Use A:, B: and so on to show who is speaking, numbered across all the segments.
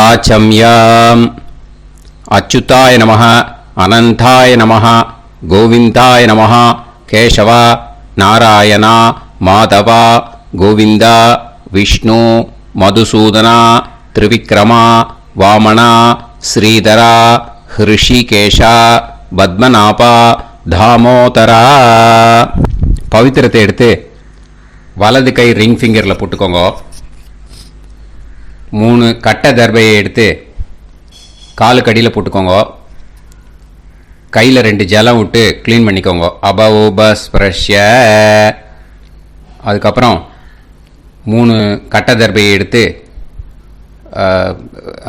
A: ஆச்சம்யாம். அச்சுதாய நமः, அனந்தாய நமः, கோவிந்தாய நமः, கேசவா, நாராயணா, மாதவா, கோவிந்தா, விஷ்ணு, மதுசூதனா, திரிவிக்ரமா, வாமனா, ஸ்ரீதரா, ஹிருஷிகேஷா, பத்மநாபா, தாமோதரா. பவித்திரத்தை எடுத்து வலது கை ரிங் ஃபிங்கரில் போட்டுக்கோங்க. 3 கட்டை தர்பையை எடுத்து காலுக்கடியில் போட்டுக்கோங்க. கையில் 2 ஜலம் விட்டு க்ளீன் பண்ணிக்கோங்க. அபஓபஸ்பிரஷ்ய. அதுக்கப்புறம் 3 கட்டை தர்பையை எடுத்து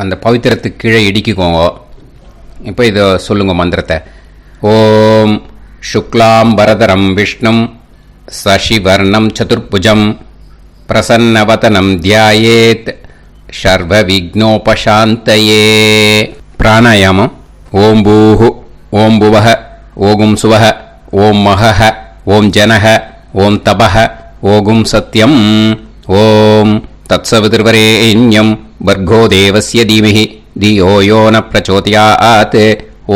A: அந்த பவித்திரத்துக்கு கீழே இடிக்கிக்கோங்க. இப்போ இதை சொல்லுங்க மந்திரத்தை. ஓம் சுக்லாம் பரதரம் விஷ்ணும் சசிவர்ணம் சதுர்புஜம் பிரசன்னவதனம் தியாயேத் சர்வ விக்னோபசாந்தயே. பிராணாயாமம். ஓம் பூஹு, ஓம் புவஹ, ஓகும் சுவஹ, ஓம் மஹஹ, ஓம் ஜனஹ, ஓம் தபஹ, ஓகும் சத்யம். ஓம் தத்சவிதுர்வரேண்யம் வர்கோ தேவஸ்ய தீமஹி தியோ யோ ந பிரச்சோதயாத்.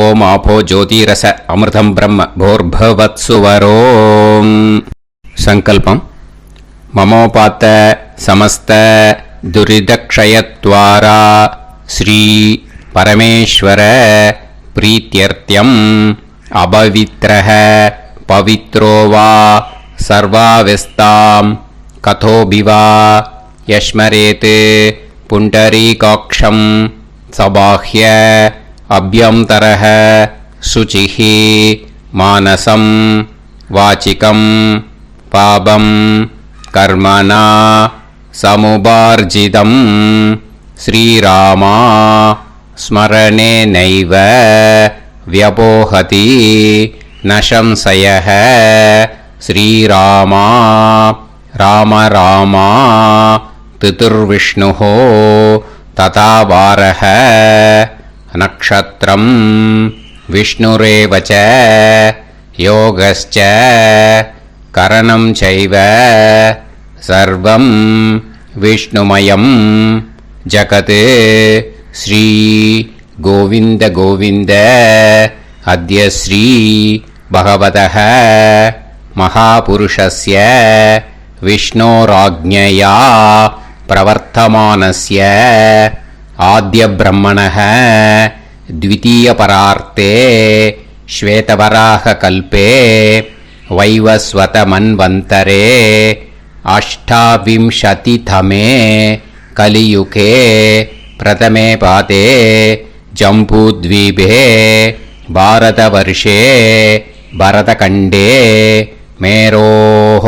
A: ஓம் ஆபோ ஜோதிரச அமிர்தம் பிரம்ம போர்பவத்சுவரோம். சங்கல்பம். மமோபாத்த சமஸ்த துரிதக்ஷயத்வாரா ஸ்ரீ பரமேஸ்வர பிரீத்யர்த்தியம் அபவித்ரஹ பவித்ரோ வா சர்வாவஸ்தாம் கதோபிவா யஸ்மரேத் புண்டரீகாக்ஷம் சபாஹ்ய அப்யந்தரஹ சுசிஹ மானசம் வாசிகம் பாபம் கர்மணா சமுபார்ஜிதம் ஸ்ரீராமா ஸ்மரணேனைவ வ்யபோஹதி நசம்சயஹ. ஸ்ரீராமா ராம ராமா திதிர்விஷ்ணுஹோ ததா வாரஹ. நக்ஷத்ரம் விஷ்ணுரேவச யோகஸ்ச கரணம் சைவ சர்வம் விஷ்ணுமயம் ஜகத். ஸ்ரீ கோவிந்த கோவிந்த அத்ய ஸ்ரீ பகவதः மகாபுருஷஸ்ய விஷ்ணோராஜ்ஞயா பிரவர்த்தமானஸ்ய ஆத்ய பிரம்மணः த்விதீயபரார்த்தே ஸ்வேதவராக கல்பே வைவஸ்வத மன்வந்தரே அஷ்டாவிம்சதிதமே கலியுகே பிரதமே பாதே ஜம்பூத்வீபே பாரதவர்ஷே பரதகண்டே மேரோஹ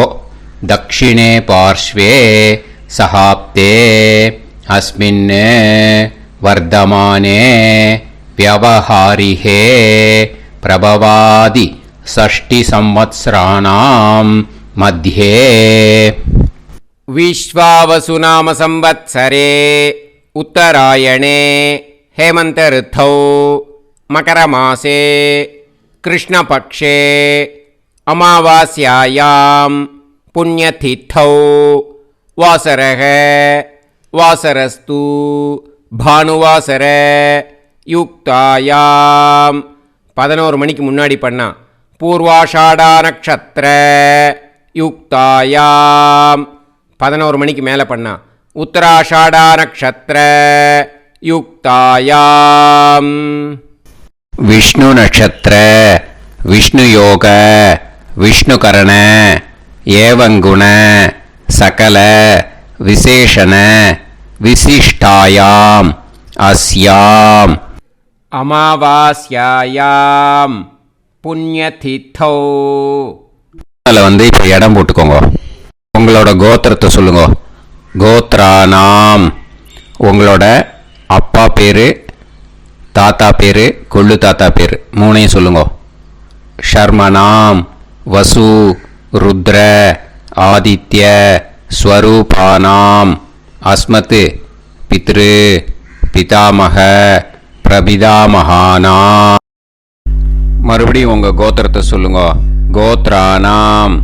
A: தக்ஷிணே பார்ஷ்வே சஹாப்தே அஸ்மின் வர்தமானே व्यवहारिहे प्रभवादि षष्टि संवत्सराणां मध्ये. विश्वावसु नाम संवत्सरे उत्तरायणे हेमंत ऋतौ मकरमासे कृष्णपक्षे अमावास्यायां पुण्यतिथौ वासरः वासरस्तु भानुवासर யுக்தாயாம் 11 மணிக்கு முன்னாடி பண்ணா பூர்வாஷாடா நக்ஷத்ர யுக்தாயாம் 11 மணிக்கு மேலே பண்ணா உத்தராஷாடா நக்ஷத்ர யுக்தாயாம். விஷ்ணு நக்ஷத்ர விஷ்ணு யோக விஷ்ணுகரண ஏவங்குண சகல விசேஷண விசிஷ்டாயாம் அஸ்யாம் அமாவாஸ்யாயாம் புண்ணியதித்தோ. அதில் இப்போ இடம் போட்டுக்கோங்க. உங்களோட கோத்திரத்தை சொல்லுங்க. கோத்ரானாம் உங்களோட அப்பா பேர், தாத்தா பேர், கொள்ளு தாத்தா பேர் 3ஐயும் சொல்லுங்க. ஷர்மனாம் வசு ருத்ர ஆதித்ய ஸ்வரூபானாம் அஸ்மத் பித்ரு பிதாமக பிரபிதாமகானா. மறுபடியும் உங்கள் கோத்திரத்தை சொல்லுங்க. கோத்ரானாம்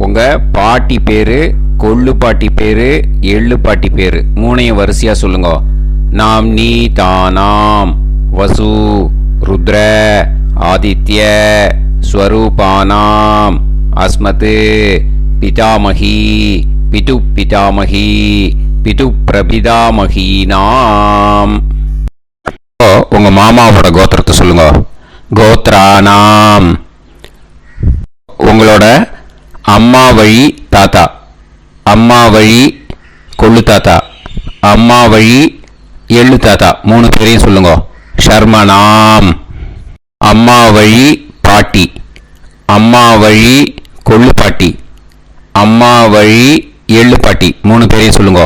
A: உங்கள் பாட்டி பேர், கொள்ளு பாட்டி பேர், எள்ளு பாட்டி பேர் 3ஐயும் வரிசையாக சொல்லுங்க. நாம்னீதானாம் வசு ருத்ர ஆதித்ய ஸ்வரூபானாம் அஸ்மத் பிதாமகி பிது பிதாமகி பிது பிரபிதாமகீனாம். உங்க மாமாவோட கோத்திரத்தை சொல்லுங்க. கோத்ரானாம் உங்களோட அம்மா வழி தாத்தா, அம்மா வழி கொள்ளு தாத்தா, அம்மா வழி எள்ளு தாத்தா, 3 பேரையும் சொல்லுங்க. ஷர்மனாம் அம்மா வழி பாட்டி, அம்மா வழி கொள்ளு பாட்டி, அம்மா வழி எள்ளு பாட்டி, 3 பேரையும் சொல்லுங்க.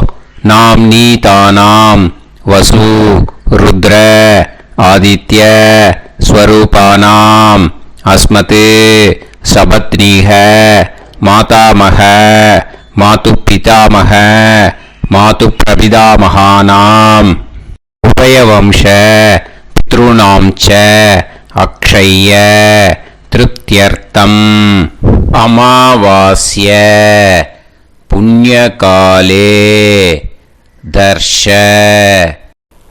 A: நாம்னீதானாம் வசு ருத்ர ஆதித்ய ஸ்வரூபானாம் அஸ்மத் சபத்னீஹ மாதாமஹ மாது பிதாமஹ மாது பிரபிதாமகானாம் உபயவம்ச பித்ருணாம் ச அக்ஷய்ய திருப்தியர்த்தம் அமாவாஸ்ய புண்ணியகாலே தர்ஷ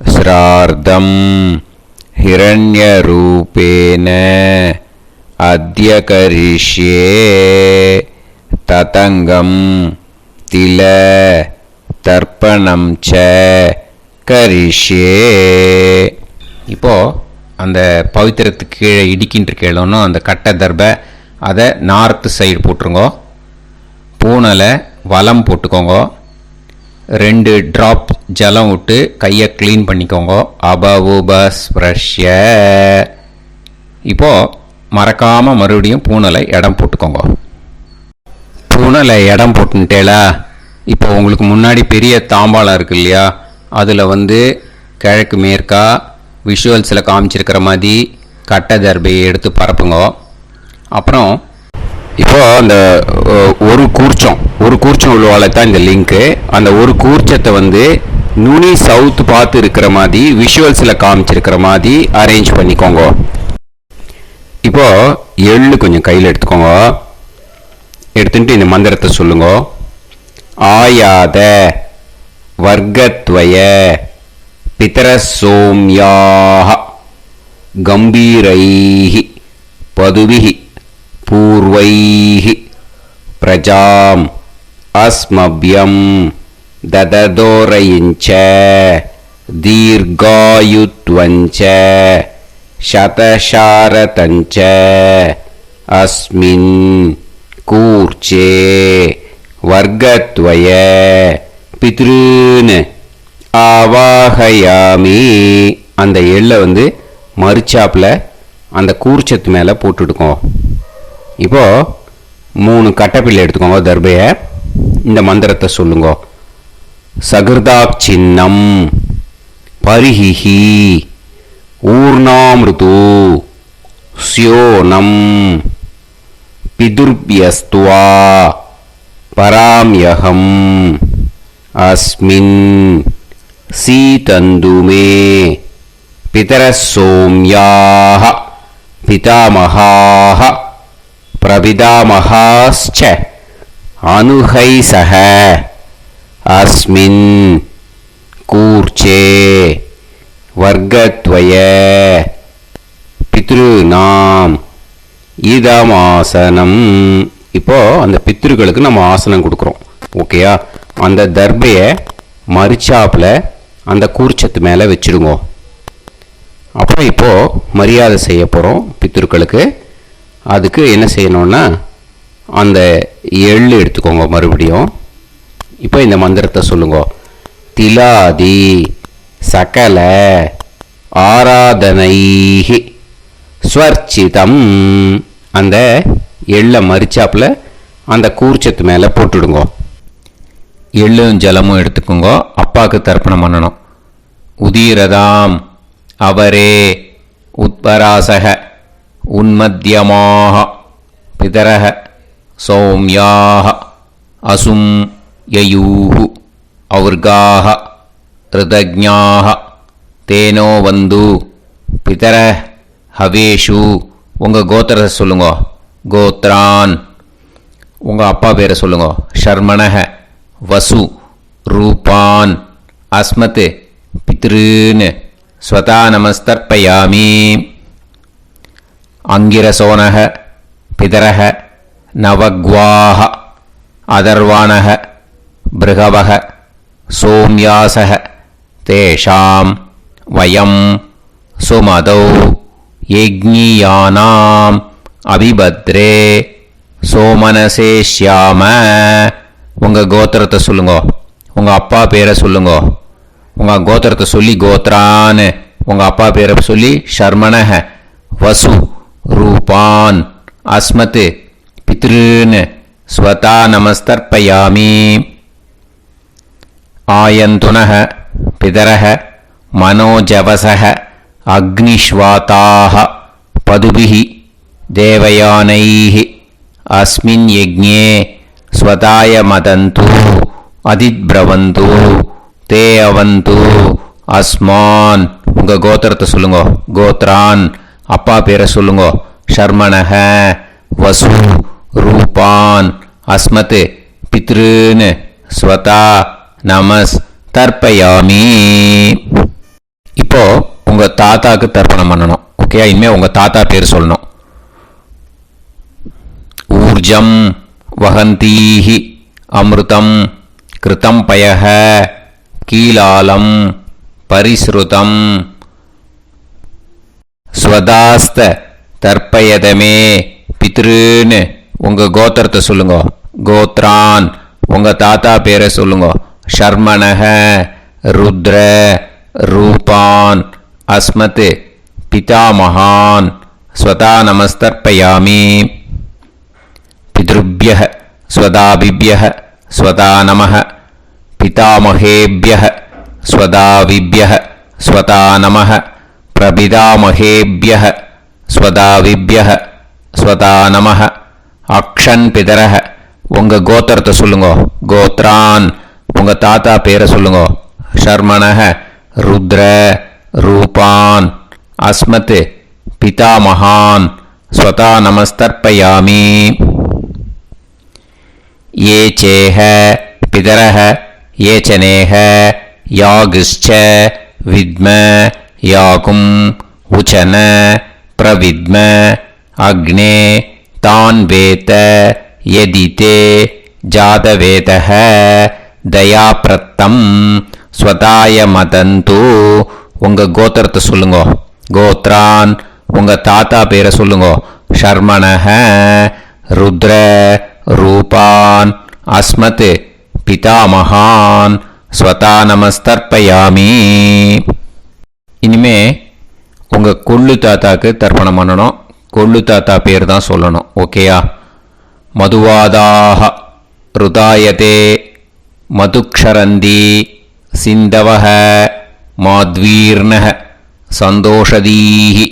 A: ஸ்ரார்த்தம் ஹிரண்யரூபேன அத்ய கரிஷ்யே ததங்கம் தில தர்ப்பணம் ச கரிஷ்யே. இப்போ அந்த பவித்திரத்துக்கு கீழே இடிக்கின்ற கீழே அந்த கட்டை தர்பை அதை நார்த்து சைடு போட்டுருங்கோ. பூனலை வலம் போட்டுக்கோங்க. 2 ட்ராப் ஜலம் விட்டு கையை க்ளீன் பண்ணிக்கோங்க. அபவுபஸ்ப்ரஷ்ய. இப்போது மறக்காமல் மறுபடியும் பூனலை இடம் போட்டுக்கோங்க. பூனலை இடம் போட்டுட்டேலா. இப்போ உங்களுக்கு முன்னாடி பெரிய தாம்பாளம் இருக்கு இல்லையா, அதில் கிழக்கு மேற்கா விஷுவல்ஸில் காமிச்சிருக்கிற மாதிரி கட்டை தர்பையை எடுத்து பரப்புங்க. அப்புறம் இப்போது அந்த ஒரு கூர்ச்சம் உள்ளவாளை தான் இந்த லிங்க்கு. அந்த ஒரு கூர்ச்சத்தை நுனி சவுத்து பார்த்து இருக்கிற மாதிரி விஷுவல்ஸில் காமிச்சிருக்கிற மாதிரி அரேஞ்ச் பண்ணிக்கோங்க. இப்போது எள்ளு கொஞ்சம் கையில் எடுத்துக்கோங்க. எடுத்துட்டு இந்த மந்திரத்தை சொல்லுங்க. ஆயாத வர்க்கத்வய பிதரசோம்யாக கம்பீரைஹி பதுவிஹி பூர்வைஹி பிரஜாம் அஸ்மப்யம் தததோரயிஞ்ச தீர்காயுத்வஞ்ச சதசாரதஞ்ச அஸ்மின் கூர்ச்சே வர்க்கத்வய பித்ருன் ஆவாஹயாமி. அந்த எள்ளை மறுச்சாப்பில் அந்த கூர்ச்சத்து மேலே போட்டுடுக்கோம். இப்போது 3 கட்டைப்பிள்ளை எடுத்துக்கோங்க. தர்பையை இந்த மந்திரத்தை சொல்லுங்க. சகிருதாப் சின்னம் பரிஹிஹி ஊர்ணாமிருது ஸ்யோனம் பிதுர்பியஸ்துவா பராம்யகம் அஸ்மின் சீதந்துமே பிதரசோம்யாக பிதாமகாः பிரபிதாமகாஸ்ச அனுஹைசஹ அஸ்மின் கூர்ச்சே வர்க்கத்வய பித்ருநாம் இதமாசனம். இப்போது அந்த பித்ருக்களுக்கு நம்ம ஆசனம் கொடுக்குறோம். ஓகேயா? அந்த தர்பையை மறுச்சாப்பில் அந்த கூர்ச்சத்து மேலே வச்சுடுங்க. அப்புறம் இப்போது மரியாதை செய்ய போகிறோம் பித்ருக்களுக்கு. அதுக்கு என்ன செய்யணும்னா அந்த எள்ளு எடுத்துக்கோங்க. மறுபடியும் இப்போ இந்த மந்திரத்தை சொல்லுங்க. திலாதி சகல ஆராதனைஹி ஸ்வர்ச்சிதம். அந்த எள்ளை மரிச்சாப்பில் அந்த கூர்ச்சத்து மேலே போட்டுடுங்க. எள்ளும் ஜலமும் எடுத்துக்கோங்க. அப்பாவுக்கு தர்ப்பணம் பண்ணணும். உதீரதாம் அவரே உத்பராசக உன்மத்தியமாக பிதரக சௌமியாக அசும் யயூஹு அவர்காக ரிதஜ்ஞாக தேனோ வந்து பிதர ஹவேஷு. உங்கள் கோத்திரத்தை சொல்லுங்க. கோத்ரான். உங்கள் அப்பா பேரை சொல்லுங்க. ஷர்மணக வசு ரூபான் அஸ்மத் பித்ருன்னு ஸ்வதா நமஸ்தர்ப்பயாமி. அங்கிரசோனக பிதரக நவக்வாஹ அதர்வாணக பிருகவக சோம்யாசக தேஷாம் வயம் சுமதௌ யஜ்ஞியானாம் அபிபத்ரே சோமனசேஷ்யாம. உங்கள் கோத்திரத்தை சொல்லுங்க, உங்கள் அப்பா பேரை சொல்லுங்க. உங்கள் கோத்திரத்தை சொல்லி கோத்ரான்னு, உங்கள் அப்பா பேரை சொல்லி ஷர்மணஹ வசு ரூபான் அஸ்மத் பித்ருன்னு ஸ்வதா நமஸ்தர்ப்பயாமி. ஆயந்துனஹ பிதரஹ மனோஜவசஹ அக்னிஷ்வாதாஹ பதுபிஹி தேவயானைஹ அஸ்மின் யஜ்ஞே ஸ்வதாய மதந்து அதிப்ரவந்து தே அவது அஸ்மான். உங்கள் கோத்திரத்தை சொல்லுங்க, கோத்ரான் அப்பா பேரை சொல்லுங்க. ஷர்மணஹ வசு ரூபான் அஸ்மத் பித்ருன்னு ஸ்வதா நமஸ் தர்ப்பயாமி. இப்போ உங்கள் தாத்தாக்கு தர்ப்பணம் பண்ணணும். ஓகே, இனிமேல் உங்கள் தாத்தா பேர் சொல்லணும். ஊர்ஜம் வஹந்தீஹி அமிர்தம் கிருதம் பயஹ கீலாலம் பரிஸ்ருதம் ஸ்வதாஸ்த தர்ப்பயதமே பித்ருன்னு உங்கள் கோத்திரத்தை சொல்லுங்க. கோத்ரான் உங்கள் தாத்தா பேரை சொல்லுங்க. ஷர்மணஹ ருத்ர ரூபான் அஸ்மத் பிதாமகான் ஸ்வதா நமஸ்தர்ப்பயாமி. பித்ருப்யஹ ஸ்வதாபிப்யஹ ஸ்வதா நமஹ பிதாமகேப்யஹ ஸ்வதாவிப்யஹ ஸ்வதா நமஹ பிரபிதாமகேப்யஹ ஸ்வதாவிப்யஹ ஸ்வதா நமஹ. அக்ஷன் பிதரஹ உங்கள் கோத்திரத்தை சொல்லுங்க. கோத்ரான் உங்கள் தாத்தா பேரை சொல்லுங்க. ஷர்மணஹ ருத்ர ரூபான் அஸ்மத் பிதாமகான் ஸ்வதா நமஸ்தர்ப்பயாமி. ये चेह पितरः ये चनेह यागश्च विद्म याकुम् उचन प्रविद्म अग्ने तान् वेत यदिते जातवेदः दयाप्रत्तं स्वताय मदन्तु. உங்கள் கோத்திரத்தை சொல்லுங்க. கோத்ரான் உங்கள் தாத்தா பேரை சொல்லுங்க. ஷர்மணஹ ருத்ர ரூபான் அஸ்மத் பிதாமகான் ஸ்வதா நமஸ்தர்ப்பயாமி. இனிமே உங்கள் கொள்ளு தாத்தாக்கு தர்ப்பணம் பண்ணணும். கொள்ளு தாத்தா பேர் தான் சொல்லணும். ஓகேயா? மதுவாதாக ருதாயதே மதுக்ஷரந்தி சிந்தவஹ மாத்வீர்ணஹ சந்தோஷதீஹி.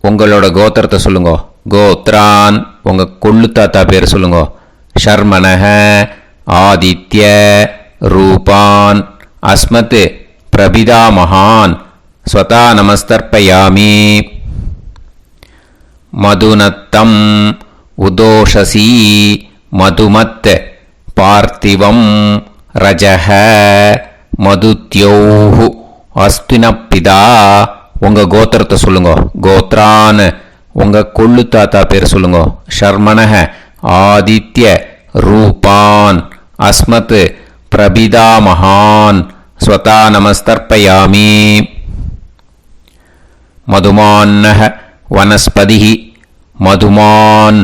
A: உங்களோட கோத்திரத்தை சொல்லுங்க. கோத்ரான் உங்கள் கொள்ளு தாத்தா பேர் சொல்லுங்க. ஷர்மணஹ ஆதித்ய ரூபான் அஸ்மத் பிரபிதாமகான் ஸ்வதா நமஸ்தர்ப்பயாமி. மதுநத்தம் உதோஷசி மதுமத் பார்த்திவம் ரஜஹ மதுத்யோஹு அஸ்தினப்பிதா. உங்கள் கோத்திரத்தை சொல்லுங்க. கோத்ரான் உங்கள் கொள்ளு தாத்தா பேர் சொல்லுங்க. ஷர்மணஹ ஆதித்ய ரூபான் அஸ்மத் பிரபிதாமகான் ஸ்வதா நமஸ்தர்ப்பயாமி. மதுமான்னஹ வனஸ்பதிஹி மதுமான்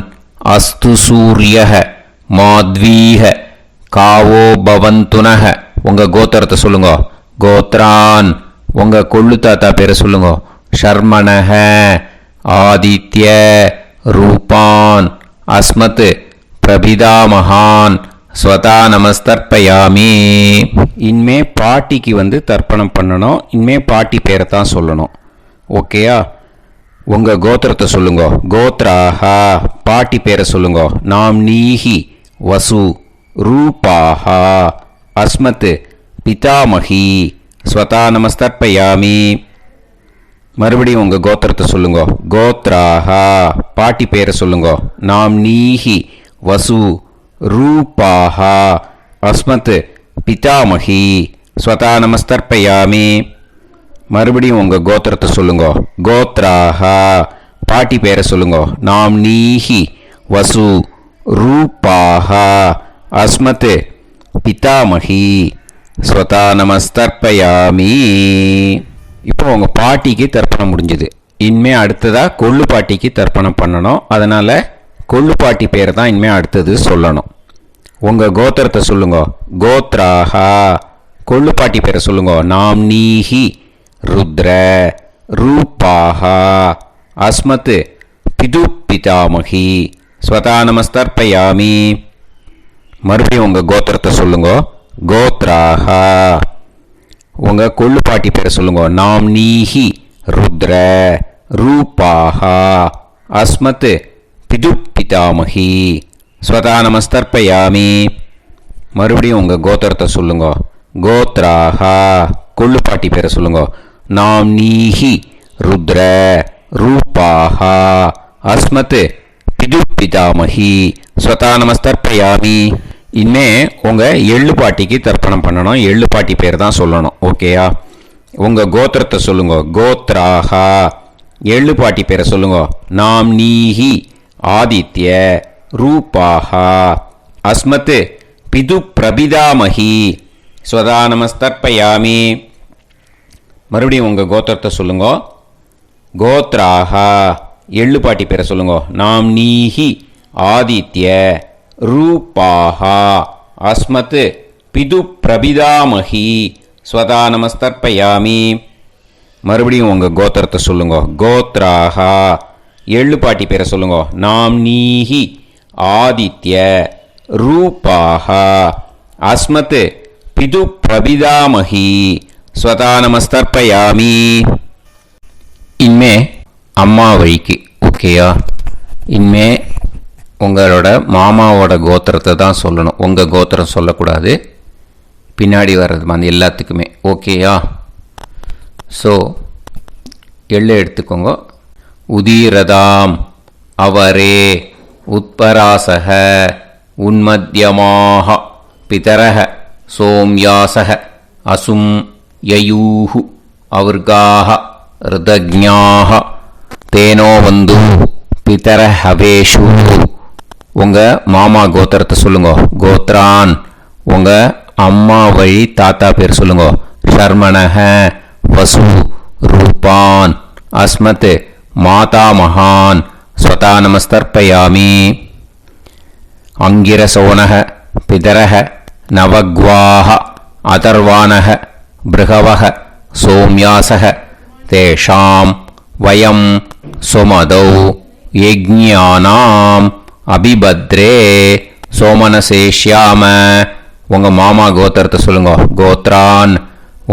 A: அஸ்து சூரியஹ மாத்வீஹ காவோ பவந்துனஹ. உங்கள் கோத்திரத்தை சொல்லுங்க. கோத்ரான் உங்கள் கொள்ளு தாத்தா பேரை சொல்லுங்க. ஷர்மணஹ ஆதித்ய ரூபான் அஸ்மத் பிரபிதாமகான் ஸ்வதா நமஸ்தர்ப்பயாமி. இனிமே பாட்டிக்கு தர்ப்பணம் பண்ணணும். இனிமே பாட்டி பேரை தான் சொல்லணும். ஓகேயா? உங்கள் கோத்திரத்தை சொல்லுங்க. கோத்ராஹா பாட்டி பேரை சொல்லுங்க. நாம் நீஹி வசு ரூபாஹா அஸ்மத் பிதாமகி ஸ்வதா நமஸ்தர்ப்பயாமி. மறுபடியும் உங்கள் கோத்திரத்தை சொல்லுங்க. கோத்ராஹா பாட்டி பேரை சொல்லுங்க. நாம் நீஹி வசு ரூபாஹா அஸ்மத் பிதாமகி ஸ்வதா நமஸ்தர்ப்பயாமி. மறுபடியும் உங்கள் கோத்திரத்தை சொல்லுங்க. கோத்ராஹா. பாட்டி பேரை சொல்லுங்க. நாம் நீஹி வசு ரூபாஹா அஸ்மத் பிதாமகி ஸ்வதா நமஸ்தர்ப்பயாமி. இப்போ உங்கள் பாட்டிக்கு தர்ப்பணம் முடிஞ்சது. இனிமே அடுத்ததாக கொள்ளு பாட்டிக்கு தர்ப்பணம் பண்ணணும். அதனால் கொள்ளு பாட்டி பேரை தான் இனிமே அடுத்தது சொல்லணும். உங்கள் கோத்திரத்தை சொல்லுங்க. கோத்ராஹா. கொள்ளு பாட்டி பேரை சொல்லுங்க. நாம் நீஹி ருத்ர ரூபாஹா அஸ்மத் பிது பிதாமகி ஸ்வதா நமஸ்தர்ப்பயாமி. மறுபடியும் உங்கள் கோத்திரத்தை சொல்லுங்க. கோத்ராஹா. உங்கள் கொள்ளு பாட்டி பேரை சொல்லுங்க. நாம் நீஹி ருத்ர ரூபாஹா அஸ்மத் பிது பிதாமகி ஸ்வதா நமஸ்தர்ப்பயாமி. மறுபடியும் உங்கள் கோத்திரத்தை சொல்லுங்க. கோத்ராஹா. கொள்ளு பாட்டி பேரை சொல்லுங்க. நாம் நீஹி ருத்ர ரூபாஹா அஸ்மத் பிது பிதாமகி ஸ்வதா நமஸ்தர்ப்பயாமி. இனிமே உங்கள் எள்ளு பாட்டிக்கு தர்ப்பணம் பண்ணணும். எள்ளு பாட்டி பேர் தான் சொல்லணும். ஓகேயா? உங்கள் கோத்திரத்தை சொல்லுங்க. கோத்ராஹா. எள்ளு பாட்டி பேரை சொல்லுங்க. நாம் நீஹி ஆதித்ய ரூபாஹா அஸ்மத் பிது பிரபிதாமகி ஸ்வதா நமஸ்தர்ப்பயாமி. மறுபடியும் உங்கள் கோத்திரத்தை சொல்லுங்க. கோத்ராஹா. எள்ளு பாட்டி பேரை சொல்லுங்க. நாம் நீஹி ஆதித்ய ரூபாஹா அஸ்மத் பிது பிரபிதாமகி ஸ்வதா நமஸ்தர்ப்பயாமி. மறுபடியும் உங்கள் கோத்திரத்தை சொல்லுங்க. கோத்ராஹா. எள்ளு பாட்டி பேரை சொல்லுங்க. நாம் நீஹி ஆதித்ய ரூபாஹா அஸ்மத் பிது பிரபிதாமகி ஸ்வதா நமஸ்தர்ப்பயாமி. இனிமே அம்மா வழிக்கு. ஓகேயா? இனிமே உங்களோட மாமாவோட கோத்திரத்தை தான் சொல்லணும். உங்கள் கோத்திரம் சொல்லக்கூடாது. பின்னாடி வர்றது அந்த எல்லாத்துக்குமே. ஓகேயா? ஸோ எள்ளு எடுத்துக்கோங்க. உதீரதாம் அவரே உத்பராசக உன்மத்யமாக பிதரக சோம்யாசக அசும் யயூஹு அவர்காக ருதஜ்ஞாக தேனோ வந்து பிதர ஹவேஷு. உங்கள் மாமா கோத்திரத்தை சொல்லுங்க. கோத்ரான். உங்கள் அம்மா வழி தாத்தா பேர் சொல்லுங்க. ஷர்மணஹ வசு ரூபான் அஸ்மத் மாதா மகான் ஸ்வதா நமஸ்தர்ப்பயாமி. அங்கிரசோனஹ பிதரஹ நவக்வாஹ அதர்வானஹ பிருகவஹ சோம்யாசஹ தேஷாம் வயம் சுமதௌ யஜ்ஞானாம் அபிபத்ரே சோமனசேஷ்யாம. உங்கள் மாமா கோத்திரத்தை சொல்லுங்க. கோத்ரான்.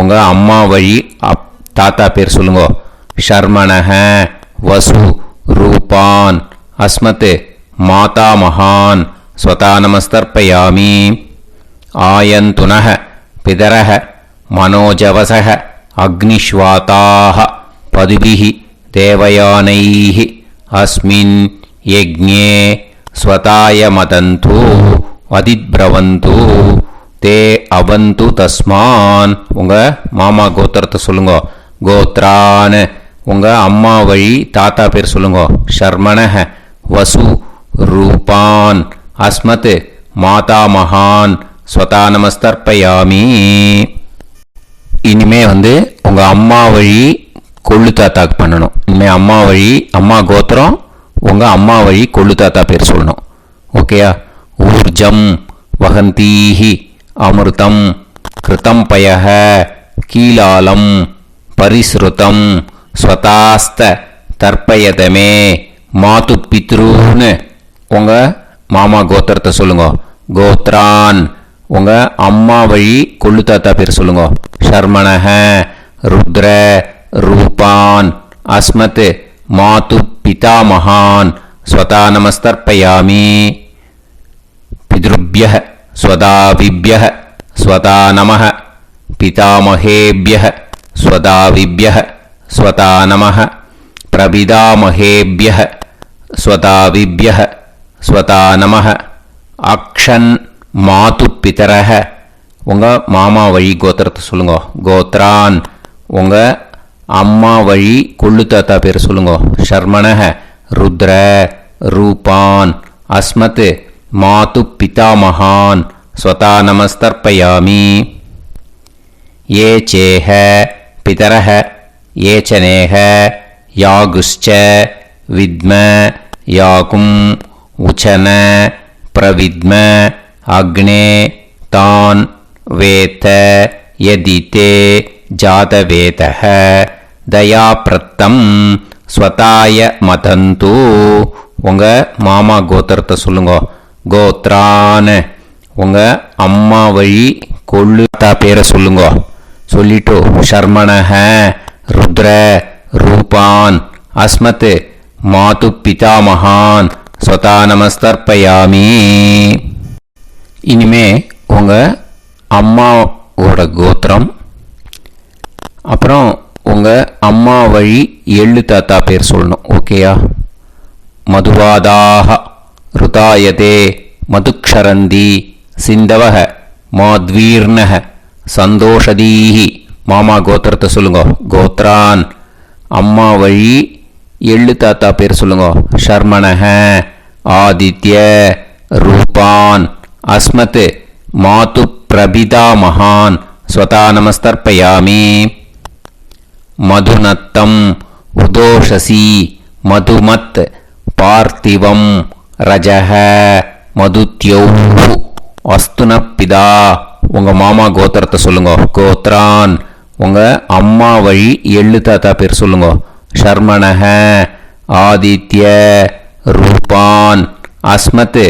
A: உங்கள் அம்மா வழி தாத்தா பேர் சொல்லுங்க. ஷர்மணஹ வசு ரூபான் அஸ்மத் மாதா மகான் ஸ்வதா நமஸ்தர்ப்பயாமி. ஆயந்துனஹ பிதரஹ மனோஜவசஹ அக்னிஷ்வாதாஹ பதுபிஹி தேவயானைஹ அஸ்மின் யஜ்ஞே ஸ்வதாய மதந்து அதித்பிரவந்து தே அவந்து தஸ்மான். உங்கள் மாமா கோத்திரத்தை சொல்லுங்க. கோத்ரான். உங்கள் அம்மா வழி தாத்தா பேர் சொல்லுங்க. ஷர்மணஹ வசு ரூபான் அஸ்மத் மாதா மகான் ஸ்வதா நமஸ்தர்ப்பயாமி. இனிமே உங்கள் அம்மா வழி கொள்ளு தாத்தாக்கு பண்ணணும். இனிமேல் அம்மா வழி அம்மா கோத்திரம் உங்கள் அம்மா வழி கொள்ளு தாத்தா பேர் சொல்லணும். ஓகேயா? ஊர்ஜம் வகந்தீஹி அமிர்தம் கிருதம் பயஹ கீலாலம் பரிஸ்ருதம் ஸ்வதாஸ்த தர்ப்பயதமே மாது பித்ருன்னு. உங்கள் மாமா கோத்திரத்தை சொல்லுங்க. கோத்ரான். உங்கள் அம்மா வழி கொள்ளு தாத்தா பேர் சொல்லுங்க. ஷர்மணஹ ருத்ர ரூபான் அஸ்மத் மாது பிதாமகான் ஸ்வதா நமஸ்தர்ப்பயாமி. பித்ருப்யஹ ஸ்வதாவிப்யஹ ஸ்வதா நமஹ பிதாமகேப்யஹ ஸ்வதாவிப்யஹ ஸ்வதா நமஹ பிரபிதாமகேப்யஹ ஸ்வதாவிப்யஹ ஸ்வதா நமஹ. அக்ஷன் மாது பிதரஹ. உங்கள் மாமா வழி கோத்திரத்தை சொல்லுங்க. கோத்ரான். உங்கள் அம்மா வழி கொள்ளு தாத்தா பேர் சொல்லுங்க. ஷர்மணஹ ருத்ர ரூபான் அஸ்மத் மாது பிதாமகான் ஸ்வதா நமஸ்தர்ப்பயாமி. ये चेह पितरः ये च नेह यागुश्च विद्म याकुम् उचन प्रविद्म अग्ने तान् वेत यदिते जातवेतः दयाप्रत्तम् स्वताय मदन्तु. உங்கள் மாமா கோத்திரத்தை சொல்லுங்க. கோத்ரான் உங்கள் அம்மா வழி கொள்ளு தாத்தா பேரை சொல்லுங்க. சொல்லிட்டு ஷர்மணஹ ருத்ர ரூபான் அஸ்மத் மாது பிதாமகான் ஸ்வதா நமஸ்தர்ப்பயாமி. இனிமே உங்கள் அம்மாவோட கோத்திரம், அப்புறம் உங்கள் அம்மா வழி எள்ளு தாத்தா பேர் சொல்லணும். ஓகேயா? மதுவாதாக ருதாயதே மதுக்ஷரந்தி சிந்தவக மாத்வீர்ணக சந்தோஷதீஹி. மாமா கோத்திரத்தை சொல்லுங்க. கோத்ரான் அம்மா வழி எள்ளு தாத்தா பேர் சொல்லுங்க. ஷர்மணஹ ஆதித்ய ரூபான் அஸ்மத் மாது பிரபிதா மகான் ஸ்வதா நமஸ்தர்ப்பயாமி. மதுநத்தம் உதோஷசி மதுமத் பார்த்திவம் ரஜஹ மதுத்யௌ அஸ்துனப்பிதா. உங்கள் மாமா கோத்திரத்தை சொல்லுங்க. கோத்ரான் உங்கள் அம்மா வழி எள்ளு தாத்தா பேர் சொல்லுங்க. ஷர்மணஹ ஆதித்ய ரூபான் அஸ்மத்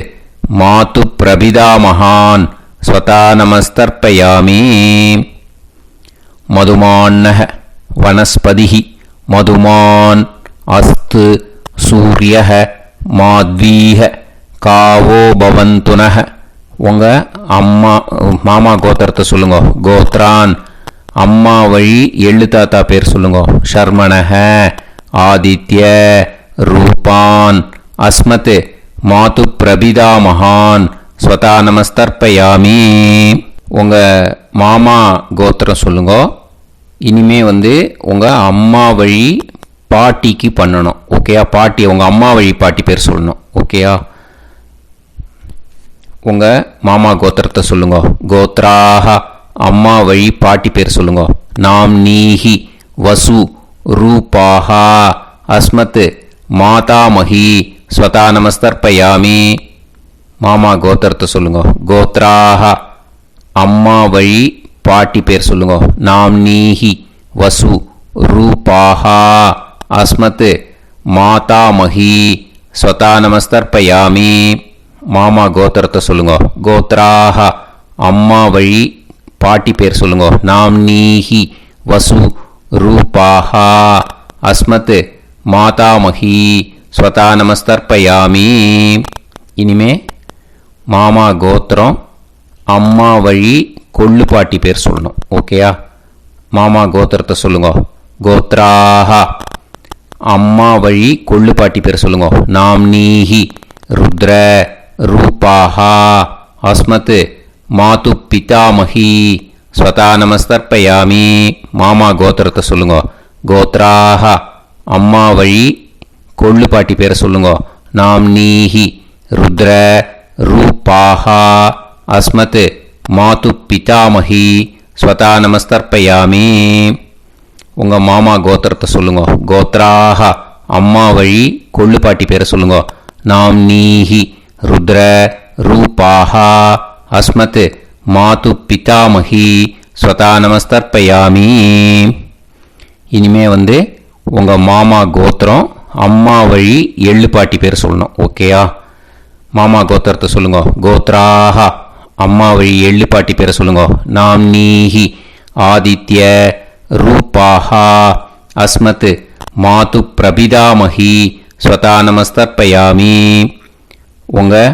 A: மாது பிரபிதா மகான் ஸ்வதா நமஸ்தர்ப்பயாமி. மதுமான்னஹ வனஸ்பதிஹி மதுமான் அஸ்து சூரியஹ மாத்வீஹ காவோ பவந்துனஹ. உங்கள் மாமா கோத்திரத்தை சொல்லுங்க. கோத்ரான் அம்மா வழி எள்ளு தாத்தா பேர் சொல்லுங்க. ஷர்மணஹ ஆதித்ய ரூபான் அஸ்மத் மாது பிரபிதா மகான் ஸ்வதா நமஸ்தர்ப்பயாமி. உங்கள் மாமா கோத்திரம் சொல்லுங்க. இனிமே உங்கள் அம்மா வழி பாட்டிக்கு பண்ணணும். ஓகேயா? பாட்டி உங்கள் அம்மா வழி பாட்டி பேர் சொல்லணும். ஓகேயா? உங்கள் மாமா கோத்திரத்தை சொல்லுங்க. கோத்ராக அம்மா வழி பாட்டி பேர் சொல்லுங்க. நாம் நீஹி வசு ரூபாஹா அஸ்மத் மாதாமஹி ஸ்வதா நமஸ்தர்ப்பயாமி. மாமா கோத்திரத்தை சொல்லுங்க. கோத்ராக அம்மா வழி பாட்டி பேர் சொல்லுங்க. நாம் நீஹி வசு ரூபாஹா அஸ்மத் மாதாமஹி ஸ்வதா நமஸ்தர்ப்பயாமி. மாமா கோத்திரத்தை சொல்லுங்க. கோத்ராக அம்மா வழி பாட்டி பேர் சொல்லுங்க. நாம் நீஹி வசு ரூபாஹா அஸ்மத் மாதாமஹி ஸ்வதா நமஸ்தர்ப்பயாமி. இனிமே மாமா கோத்திரம் அம்மா வழி கொள்ளு பாட்டி பேர் சொல்லணும். ஓகேயா? மாமா கோத்திரத்தை சொல்லுங்க. கோத்ராக அம்மா வழி கொள்ளு பாட்டி பேர் சொல்லுங்க. நாம் நீஹி ருத்ர ரூபாஹா அஸ்மத் மாது பிதாமஹி ஸ்வதா நமஸ்தர்ப்பயாமி. மாமா கோத்திரத்தை சொல்லுங்க. கோத்ராக அம்மா வழி கொள்ளு பாட்டி பேரை சொல்லுங்க. நாம் நீஹி ருத்ர ரூபாஹா அஸ்மத் மாது பிதாமஹி ஸ்வதா நமஸ்தர்ப்பயாமி. உங்கள் மாமா கோத்திரத்தை சொல்லுங்க. கோத்ராக அம்மா வழி கொள்ளு பாட்டி பேரை சொல்லுங்க. நாம் நீஹி ருத்ர ரூபாஹா அஸ்மத் மாது பிதாமஹி ஸ்வதா நமஸ்தர்ப்பயாமி. இனிமே உங்கள் மாமா கோத்திரம் அம்மா வழி எள்ளு பாட்டி பேர் சொல்லணும். ஓகேயா? மாமா கோத்திரத்தை சொல்லுங்க. கோத்ராக அம்மா வழி எள்ளு பாட்டி பேரை சொல்லுங்க. நாம் நீஹி ஆதித்ய ரூபாஹா அஸ்மத் மாது பிரபிதாமஹி ஸ்வதா நமஸ்தர்ப்பயாமி. உங்கள்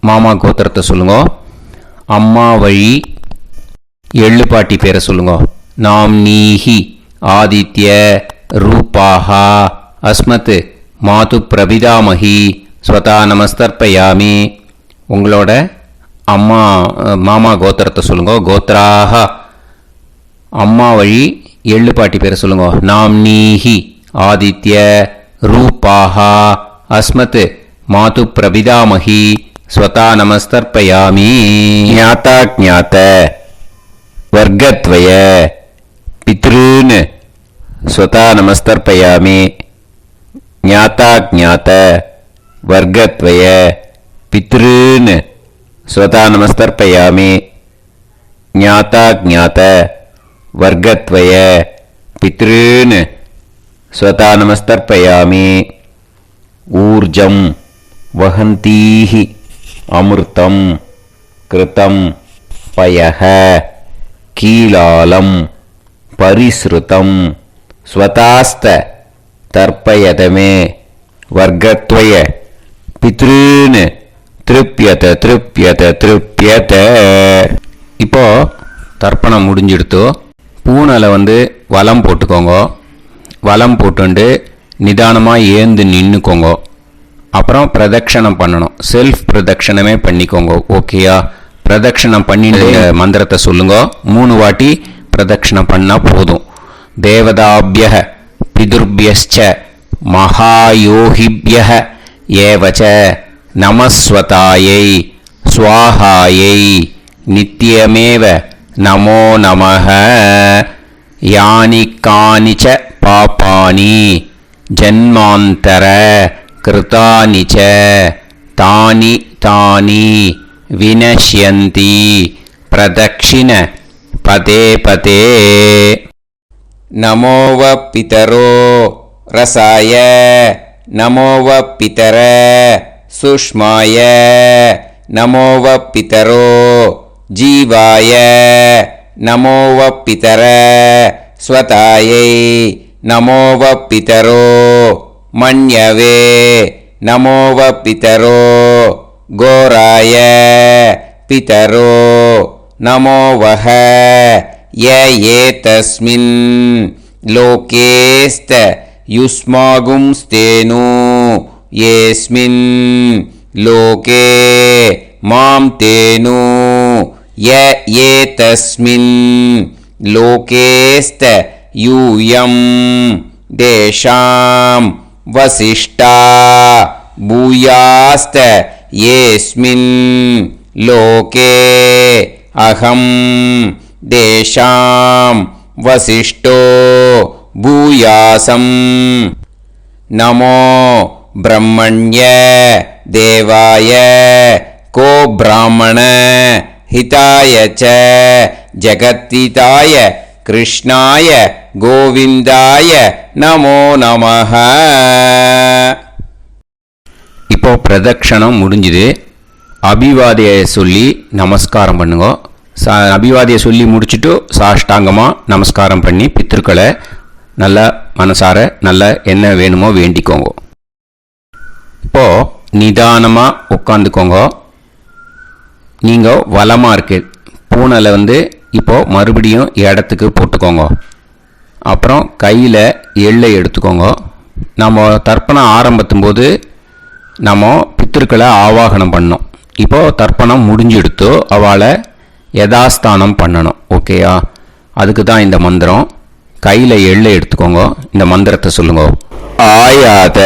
A: மாமா கோத்திரத்தை சொல்லுங்க. அம்மா வழி எள்ளு பாட்டி பேரை சொல்லுங்க. நாம் நீஹி ஆதித்ய ரூபாஹா அஸ்மத் மாது பிரபிதாமஹி ஸ்வதா நமஸ்தர்ப்பயாமி. உங்களோட மாமா கோத்திரத்தை சொல்லுங்க. கோத்ராக அம்மா வழி எள்ளு பாட்டி பேரை சொல்லுங்க. நாம்னீஹி ஆதித்ய ரூபாஹா அஸ்மத் மாது பிரபிதாமஹி ஸ்வதா நமஸ்தர்ப்பயாமி. ஞாதா ஞாத வர்க்கத்வய பித்ருன் ஸ்வதா நமஸ்தர்ப்பயாமி. ஞாதா ஞாத வர்க்கத்வய பித்ருன் ஸ்வதா நமஸ்தர்ப்பயாமி. ஞாதா ஞாத வர்க்கத்வய பித்ருன் ஸ்வதா நமஸ்தர்ப்பயாமி. ஊர்ஜம் வஹந்தீஹி அமிர்தம் கிருதம் பயஹ கீலாலம் பரிஸ்ருதம் ஸ்வதாஸ்த தர்ப்பயதமே வர்க்கத்வய பித்ருன் திருப்யத திருப்யத திருப்யத. இப்போ தர்ப்பணம் முடிஞ்சிடுத்தோ. பூனலை வலம் போட்டுக்கோங்க. வலம் போட்டுண்டு நிதானமாக ஏந்து நின்றுக்கோங்க. அப்புறம் பிரதட்சணம் பண்ணணும். செல்ஃப் பிரதட்சணமே பண்ணிக்கோங்க. ஓகேயா? பிரதட்சணம் பண்ணிட்டு மந்திரத்தை சொல்லுங்க. 3 வாட்டி பிரதட்சணம் பண்ணால் போதும். தேவதாபிய பிதுர்பியச்ச மகாயோகிபிய ஏவச்ச நமஸ்வதாயை ஸ்வாஹாயை நித்யமேவ நமோ நமஹ. யானி கானிச்ச பாபானி ஜன்மாந்தர கிருதானி ச தானி தானி வினஷ்யந்தி பிரதக்ஷிண பதே பதே. நமோவ பிதரோ ரசாய நமோவ பிதர சுஷ்மாய நமோவ பிதரோ ஜீவாய நமோவ பிதர ஸ்வதாயை நமோவ பிதரோ மன்யவே நமோவ பிதரோ கோராய பிதரோ நமோவஹ. ய ஏதஸ்மின் லோகேஸ்த யுஸ்மாகும்ஸ்தேனு ஏஸ்மின் லோகே மாம் தேனு. ய ஏதஸ்மின் லோகேஸ்த யூயம் தேஷாம் வசிஷ்டா பூயாஸ்த ஏஸ்மின் லோகே அகம் தேஷாம் வசிஷ்டோ பூயாசம். நமோ பிரம்மண்ய தேவாய கோ பிராமண ஹிதாய ச ஜகத்ஹிதாய கிருஷ்ணாய கோவிந்தாய நமோ நமஹ. இப்போ பிரதட்சணம் முடிஞ்சுது. அபிவாதியை சொல்லி நமஸ்காரம் பண்ணுங்க. அபிவாதியை சொல்லி முடிச்சுட்டு சாஷ்டாங்கமாக நமஸ்காரம் பண்ணி பித்ருக்களை நல்லா மனசார நல்லா என்ன வேணுமோ வேண்டிக்கோங்க. இப்போது நிதானமாக உட்காந்துக்கோங்க. நீங்கள் வலமாக இருக்கு பூனலை இப்போது மறுபடியும் இடத்துக்கு போட்டுக்கோங்க. அப்புறம் கையில் எள்ளை எடுத்துக்கோங்க. நம்ம தர்ப்பணம் ஆரம்பித்தும் போது நம்ம பித்திருக்களை ஆவாகனம் பண்ணோம். இப்போது தர்ப்பணம் முடிஞ்செடுத்து அவளை யதாஸ்தானம் பண்ணணும். ஓகேயா? அதுக்கு தான் இந்த மந்திரம். கையில் எள்ளை எடுத்துக்கோங்க. இந்த மந்திரத்தை சொல்லுங்க. ஆயாத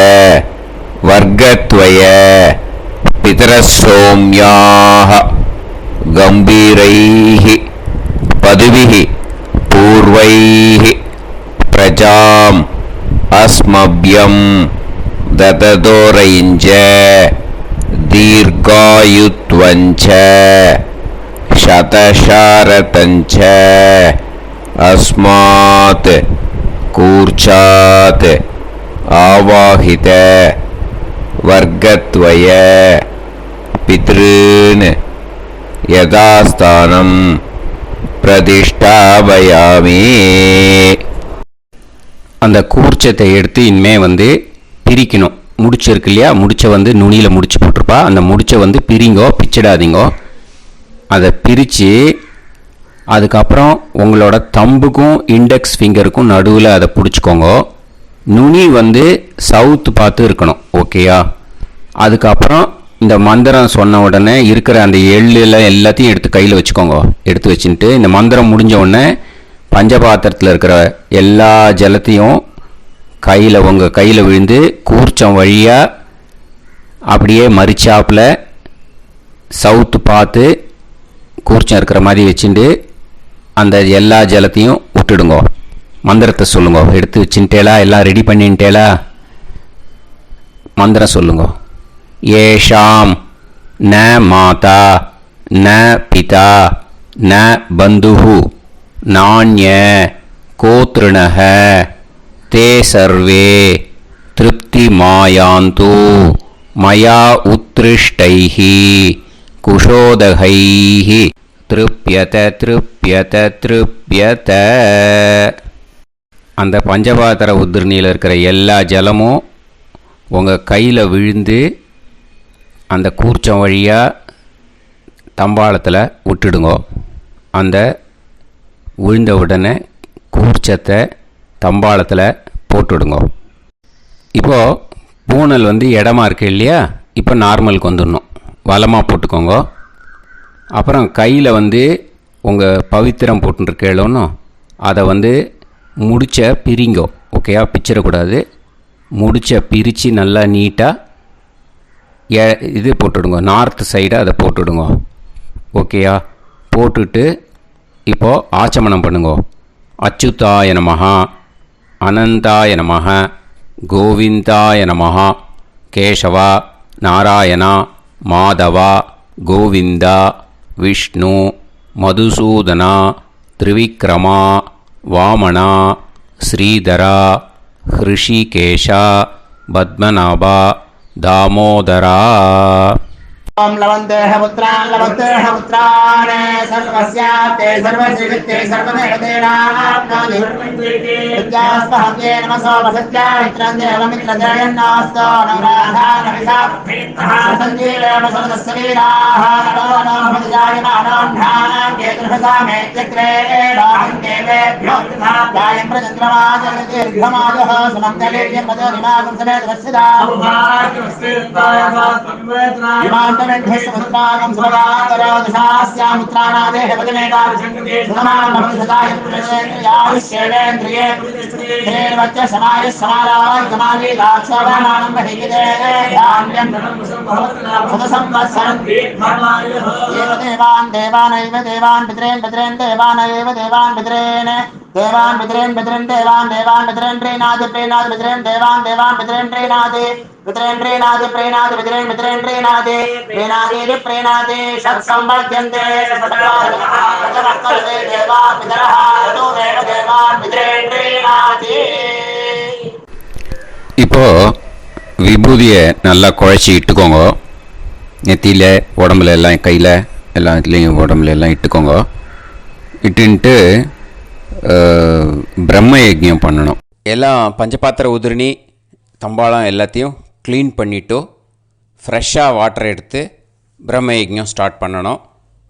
A: வர்க்கத்வய பிதரசோம்யாக கம்பீரைஹி பதுவிஹி பூர்வைஹி பிரஜாம் அஸ்மப்யம் தததோரைஞ்ச தீர்காயுத்வஞ்ச சதசாரதஞ்ச அஸ்மாத் கூர்ச்சாத் ஆவாஹித வர்க்கத்வய பித்ருன் யதாஸ்தானம் பிரதிஷ்டாபயாமி. அந்த கூர்ச்சத்தை எடுத்து இனிமே பிரிக்கணும். முடிச்சு இருக்கு இல்லையா? முடிச்சை நுனியில் முடிச்சு போட்டிருப்பா. அந்த முடிச்சை பிரிங்கோ, பிச்சிடாதீங்கோ. அதை பிரித்து அதுக்கப்புறம் உங்களோட தம்புக்கும் இண்டெக்ஸ் ஃபிங்கருக்கும் நடுவில் அதை பிடிச்சிக்கோங்க. நுனி சவுத்து பார்த்து இருக்கணும். ஓகேயா? அதுக்கப்புறம் இந்த மந்திரம் சொன்ன உடனே இருக்கிற அந்த எள்ளில் எல்லாத்தையும் எடுத்து கையில் வச்சுக்கோங்க. எடுத்து வச்சுட்டு இந்த மந்திரம் முடிஞ்ச உடனே பஞ்சபாத்திரத்தில் இருக்கிற எல்லா ஜலத்தையும் உங்கள் கையில் விழுந்து கூர்ச்சம் வழியாக அப்படியே மறிச்சாப்பில் சவுத்து பார்த்து கூர்ச்சம் இருக்கிற மாதிரி வச்சுட்டு அந்த எல்லா ஜலத்தையும் விட்டுடுங்கோ. மந்திரத்தை சொல்லுங்க. எடுத்து வச்சுட்டேலா? எல்லாம் ரெடி பண்ணிட்டேலா? மந்திரம் சொல்லுங்க. ஏஷாம் ந மாதா ந பிதா ந பந்துஹு நாண்ய கோத்ருணஹ தே சர்வே திருப்தி மாயாந்து மயா உத்ருஷ்டைஹி குஷோதகைஹி திருப்யத திருப்யத திருப்யத. அந்த பஞ்சபாத்திர உதிர்ணியில் இருக்கிற எல்லா ஜலமும் உங்கள் கையில் விழுந்து அந்த கூர்ச்சம் வழியாக தம்பாளத்தில் விட்டுடுங்க. அந்த விழுந்த உடனே கூர்ச்சத்தை தம்பாளத்தில் போட்டுடுங்க. இப்போது பூனல் இடமா இருக்கு இல்லையா? இப்போ நார்மலுக்கு வந்துடணும். வலமாக போட்டுக்கோங்க. அப்புறம் கையில் உங்கள் பவித்திரம் போட்டுருக்கேளோன்னு அதை முடிச்ச பிரிங்கோ. ஓகேயா? பிச்சிடக்கூடாது. முடிச்ச பிரித்து நல்லா நீட்டாக இது போட்டுடுங்க. நார்த் சைடை அதை போட்டுடுங்க. ஓகேயா? போட்டுட்டு இப்போது ஆச்சமனம் பண்ணுங்க. அச்சுதாய நமஹ அனந்தாய நமஹ கோவிந்தாய நமஹ கேசவா நாராயணா மாதவா கோவிந்தா விஷ்ணு மதுசூதனா திரிவிக்ரமா வாமனா ஸ்ரீதரா ஹிருஷிகேஷா பத்மநாபா தாமோதரா.
B: ओम लवन्तेह पुत्रान् सर्वस्याप्ते सर्वश्रीवित्ते सर्वदेवतेनाप्नोति विद्यास्पहते नमसो वसत्या मित्रं देवमित्रजयन्नास्तो नमराधानविदा सञ्जीवेम सर्वस्वीराः नमो नमोजायमानोऽन्धानां केतुर्हसामेत्यग्रे बाहं देवेभ्यो गायं प्रचन्द्रमाजगतीर्घमाजः सुमङ्गलेर्यन्मदो निमागं समेत वत्सदा विमानमेघस्वसुतागं सुभगातरो दशास्यामित्राणादेह पदमेकाविशङ्कते सुमानमनुसदायत्पुरुषेन्द्रियायुष्येवेन्द्रिये हेर्वच्च समायुः समाराय कमाली लाक्षावानानं बहिगिते धान्यं शतसंवत्सरं दीर्घमायुः देवान् देवानैव देवान् पितॄन् पितॄन् देवानैव देवान् पितॄन् देवान् पितॄन् पितॄन् देवान् देवान् पितॄन् प्रीणाति प्रीणाति पितॄन् देवान् देवान् पितॄन् प्रीणाति पितॄन् प्रीणाति प्रीणाति पितॄन् पितॄन् प्रीणाति प्रीणाति प्रीणाति षट्संवर्ध्यन्ते षट्कार्यमहाकर्ते देवान् पितरः ततोदेव देवान् पितॄन् प्रीणाति.
A: இப்போ விபூதியை நல்லா குழச்சி இட்டுக்கோங்க. நெத்தியில் உடம்புல எல்லாம் கையில் எல்லாம் இதுலேயும் உடம்புல எல்லாம் இட்டுக்கோங்க. இட்டுன்ட்டு பிரம்ம யஜ்ஞம் பண்ணணும். எல்லாம் பஞ்சபாத்திர உதிரணி தம்பாளம் எல்லாத்தையும் க்ளீன் பண்ணிவிட்டு ஃப்ரெஷ்ஷாக வாட்டர் எடுத்து பிரம்ம யஜ்ஞம் ஸ்டார்ட் பண்ணணும்.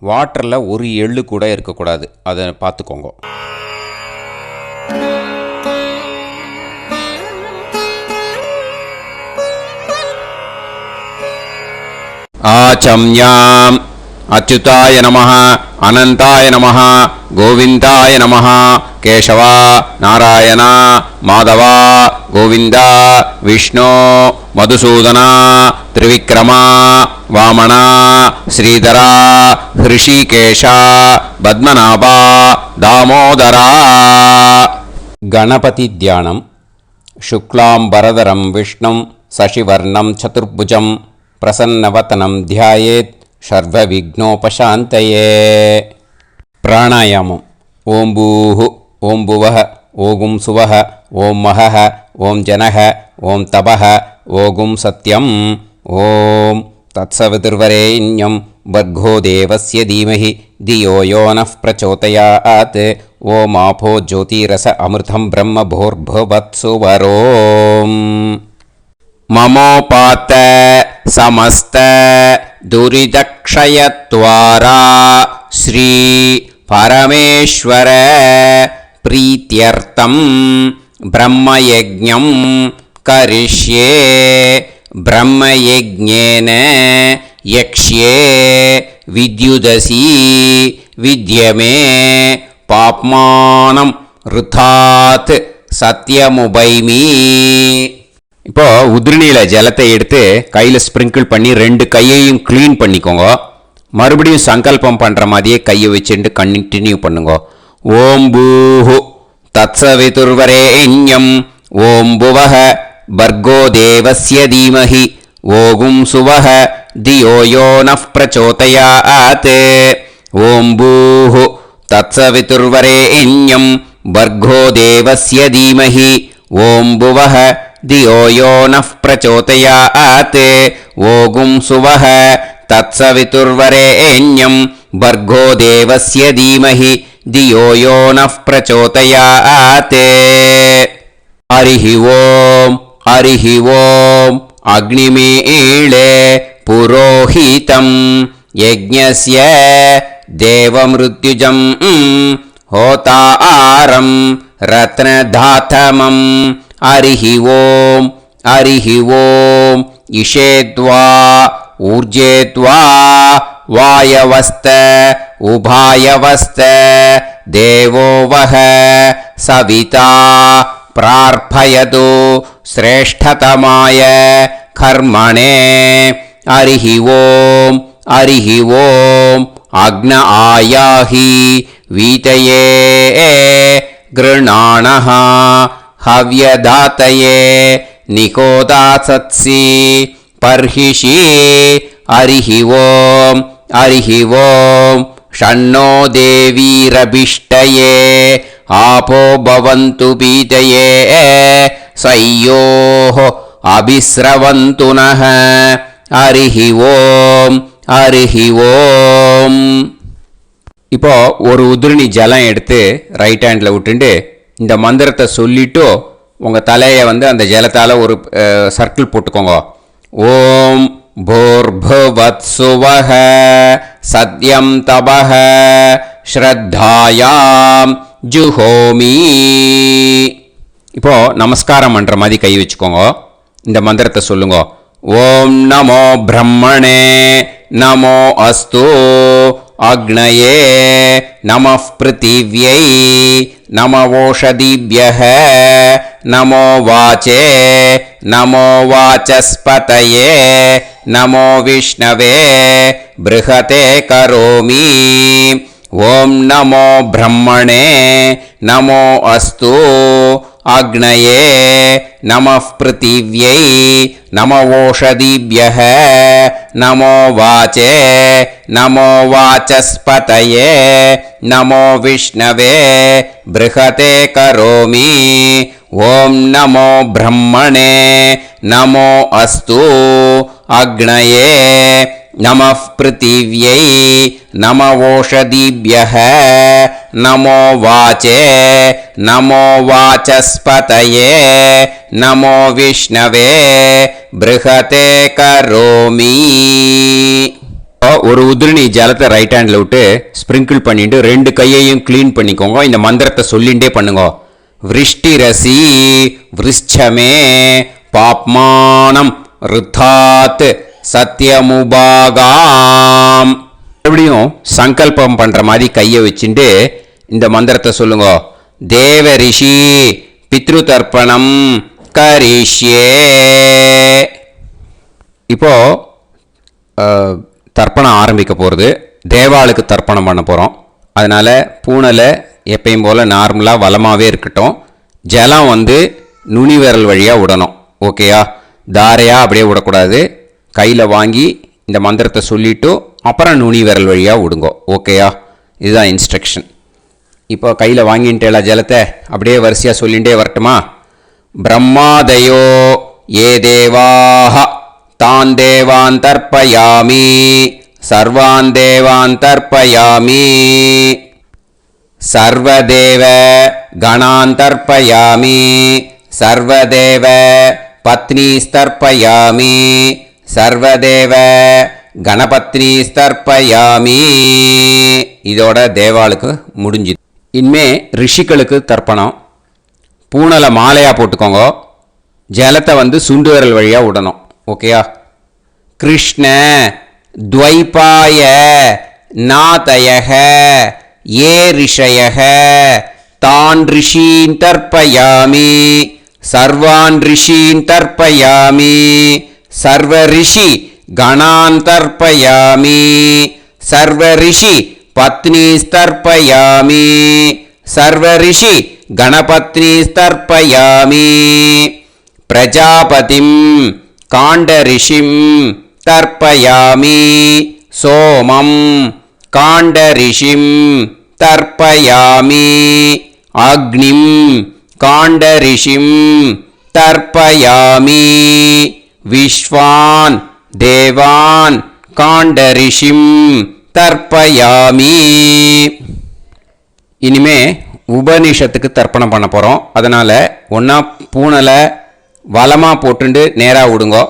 A: வாட்டரில் ஒரு எள்ளு கூட இருக்கக்கூடாது. அதை பார்த்துக்கோங்க. ஆச்சம்யாம் அச்சுதாய நமஹ அனந்தாய நமஹ கோவிந்தாய நமஹ கேசவா நாராயணா மாதவா கோவிந்தா விஷ்ணு மதுசூதனா திரிவிக்ரமா வாமனா ஸ்ரீதரா ஹிருஷிகேஷா பத்மநாபா தாமோதரா. கணபதி தியானம். சுக்லாம்பரதரம் விஷ்ணும் சசிவர்ணம் சதுர்புஜம் பிரசன்னவதனம் தியாயேத் சர்வவிக்னோபசாந்தயே. பிராணாயாமம். ஓம் பூஹு ஓம் புவஹ ஓகும் சுவஹ ஓம் மஹஹ ஓம் ஜனஹ ஓம் தபஹ ஓகும் சத்யம் ஓம் தத்சவிதுர்வரேண்யம் வர்கோ தேவஸ்ய தீமஹி தியோ யோ நः பிரச்சோதயாத் ஓம் ஆபோ ஜோதிரஸ அமிர்தம் பிரம்ம பூர்புவத்சு வரோம். மமோபாத்த समस्त दुरिदक्षयत्वारा श्री परमेश्वर प्रीत्यर्थं ब्रह्मयज्ञं करिष्ये. ब्रह्मयज्ञेन यक्ष्ये विद्युदसी विद्यमे பாப்மானம் ருதாத் சத்யமுபைமி. இப்போ உதிரணியில் ஜலத்தை எடுத்து கையில் ஸ்ப்ரிங்கிள் பண்ணி 2 கையையும் க்ளீன் பண்ணிக்கோங்க. மறுபடியும் சங்கல்பம் பண்ணுற மாதிரியே கையை வச்சுட்டு கண்டினியூ பண்ணுங்க. ஓம் பூஹு தத்சவிதுர்வரேண்யம் ஓம் புவஹ பர்கோ தேவஸ்ய தீமஹி ஓகும் சுவஹ தியோ யோ நஃப் பிரச்சோதயாத். ஓம் பூஹு தத்சவிதுர்வரேண்யம் பர்கோ தேவஸ்ய தீமஹி ஓம் புவஹ தியோ யோ நஃப் பிரச்சோதயாத். ஓகும் சுவஹ தத்சவிதுர்வரேண்யம் பர்கோ தேவஸ்ய தீமஹி தியோ யோ நஃப் பிரச்சோதயாத். ஹரிஹி ஓம் ஹரிஹி ஓம் அக்னிமீளே புரோஹிதம் யஜ்ஞஸ்ய தேவமிருத்யுஜம் ஹோதாரம் ரத்னதாதமம். ஹரிஹி ஓம் ஹரிஹி ஓம் இஷேத்வா ஊர்ஜேத்வா வாயவஸ்த உபாயவஸ்த தேவோ வஹ சவிதா பிரார்ப்பயது ஸ்ரேஷ்டதமாய கர்மணே. ஹரிஹி ஓம் ஹரிஹி ஓம் அக்ன ஆயாஹி வீதயே கிருணாணஹ ஹவ்யதாத்தயே நிகோதாசத்சி பர்ஹிஷி. ஹரிஹி ஓம் ஹரிஹி ஓம் ஷண்ணோ தேவீரபிஷ்டயே ஆபோ பவந்து பீதயே சய்யோஹ அபிஸ்ரவந்து நஹ. ஹரிஹி ஓம் ஹரிஹி ஓம். இப்போ ஒரு உதிரணி ஜலம் எடுத்து ரைட் ஹேண்டில் விட்டுண்டு இந்த மந்திரத்தை சொல்லிட்டு உங்கள் தலையை அந்த ஜலத்தால் ஒரு சர்க்கிள் போட்டுக்கோங்க. ஓம் பூர்புவத்சுவஹ சத்யம் தபஹ ஸ்ரத்தாயாம் ஜுஹோமி. இப்போ நமஸ்காரம் பண்ணுற மாதிரி கை வச்சுக்கோங்க. இந்த மந்திரத்தை சொல்லுங்க. ஓம் நமோ பிரம்மணே நமோ அஸ்து அக்னயே நமः பிருத்திவ்யை நமவோஷதிभ्यः நமோ வாச்சே நமோ வாசஸ்பதயே நமோ விஷ்ணவே ப்ருஹதே கரோமி. ஓம் நமோ பிரம்மணே நமோ அஸ்து அக்னயே நமः பிருத்திவ்யை நமவோஷதிभ्यः நமோ வாச்சே நமோ வாசஸ்பதயே நமோ விஷ்ணவே ப்ருஹதே கரோமி. ஓம் நமோ பிரம்மணே நமோ அஸ்து அக்னயே நமः பிருத்திவ்யை நமவோஷதிभ्यः நமோ வாச்சே நமோ வாசஸ்பதயே நமோ விஷ்ணவே ப்ருஹதே கரோமி. ஒரு உதிரணி ஜலத்தை ரைட் ஹேண்டில் விட்டு ஸ்ப்ரிங்கிள் பண்ணிட்டு 2 கையையும் க்ளீன் பண்ணிக்கோங்க. இந்த மந்திரத்தை சொல்லிகிட்டே பண்ணுங்க. விருஷ்டிரசி விருஷ்சமே பாப்மானம் ருத்தாத் சத்யமுபாகாம். மறுபடியும் சங்கல்பம் பண்ணுற மாதிரி கையை வச்சுட்டு இந்த மந்திரத்தை சொல்லுங்க. தேவ ரிஷி பித்ரு தர்ப்பணம் கரிஷ்யே. இப்போ தர்ப்பணம் ஆரம்பிக்க போகிறது. தேவாளுக்கு தர்ப்பணம் பண்ண போகிறோம். அதனால் பூனலை எப்பயும் போல் நார்மலாக வளமாகவே இருக்கட்டும். ஜலம் நுனி விரல் வழியாக விடணும். ஓகேயா? தாரையாக அப்படியே விடக்கூடாது. கையில் வாங்கி இந்த மந்திரத்தை சொல்லிவிட்டு அப்புறம் நுனி விரல் வழியாக விடுங்கோ. ஓகேயா? இதுதான் இன்ஸ்ட்ரக்ஷன். இப்போ கையில் வாங்கிட்டேல ஜலத்தை அப்படியே வரிசையாக சொல்லிகிட்டே வரட்டுமா? பிரம்மாதயோ ஏ தேவாஹ தான் தேவான் தர்ப்பயாமி சர்வான் தேவான் தர்ப்பயாமி சர்வதேவ கணான் தர்ப்பயாமி சர்வதேவ பத்னீஸ்தர்ப்பயாமி சர்வதேவ கணபத்னீஸ்தர்ப்பயாமி. இதோட தேவாளுக்கு முடிஞ்சுது. இனிமே ரிஷிகளுக்கு தர்ப்பணம். பூனலை மாலையாக போட்டுக்கோங்க. ஜலத்தை சுண்டு விரல் வழியாக விடணும். ஓகேயா? கிருஷ்ண துவைபாய நாதயக ये ऋषयः तान् ऋषीन् तर्पयामि सर्वान् ऋषीन् तर्पयामि सर्व ऋषि गणान् तर्पयामि सर्व ऋषि पत्नीस्तर्पयामि सर्व ऋषि गणपत्नीस्तर्पयामि प्रजापतिं काण्डऋषिं तर्पयामि सोमं काण्डऋषिं तर्पयामि अग्निं काण्डऋषिं तर्पयामि विश्वान् देवान् काण्डऋषिं तर्पयामि இனிமே உபனிஷத்துக்கு தர்ப்பணம் பண்ண போகிறோம். அதனால் ஒன்றா பூனலை வலமாக போட்டுண்டு நேராக விடுங்கோ,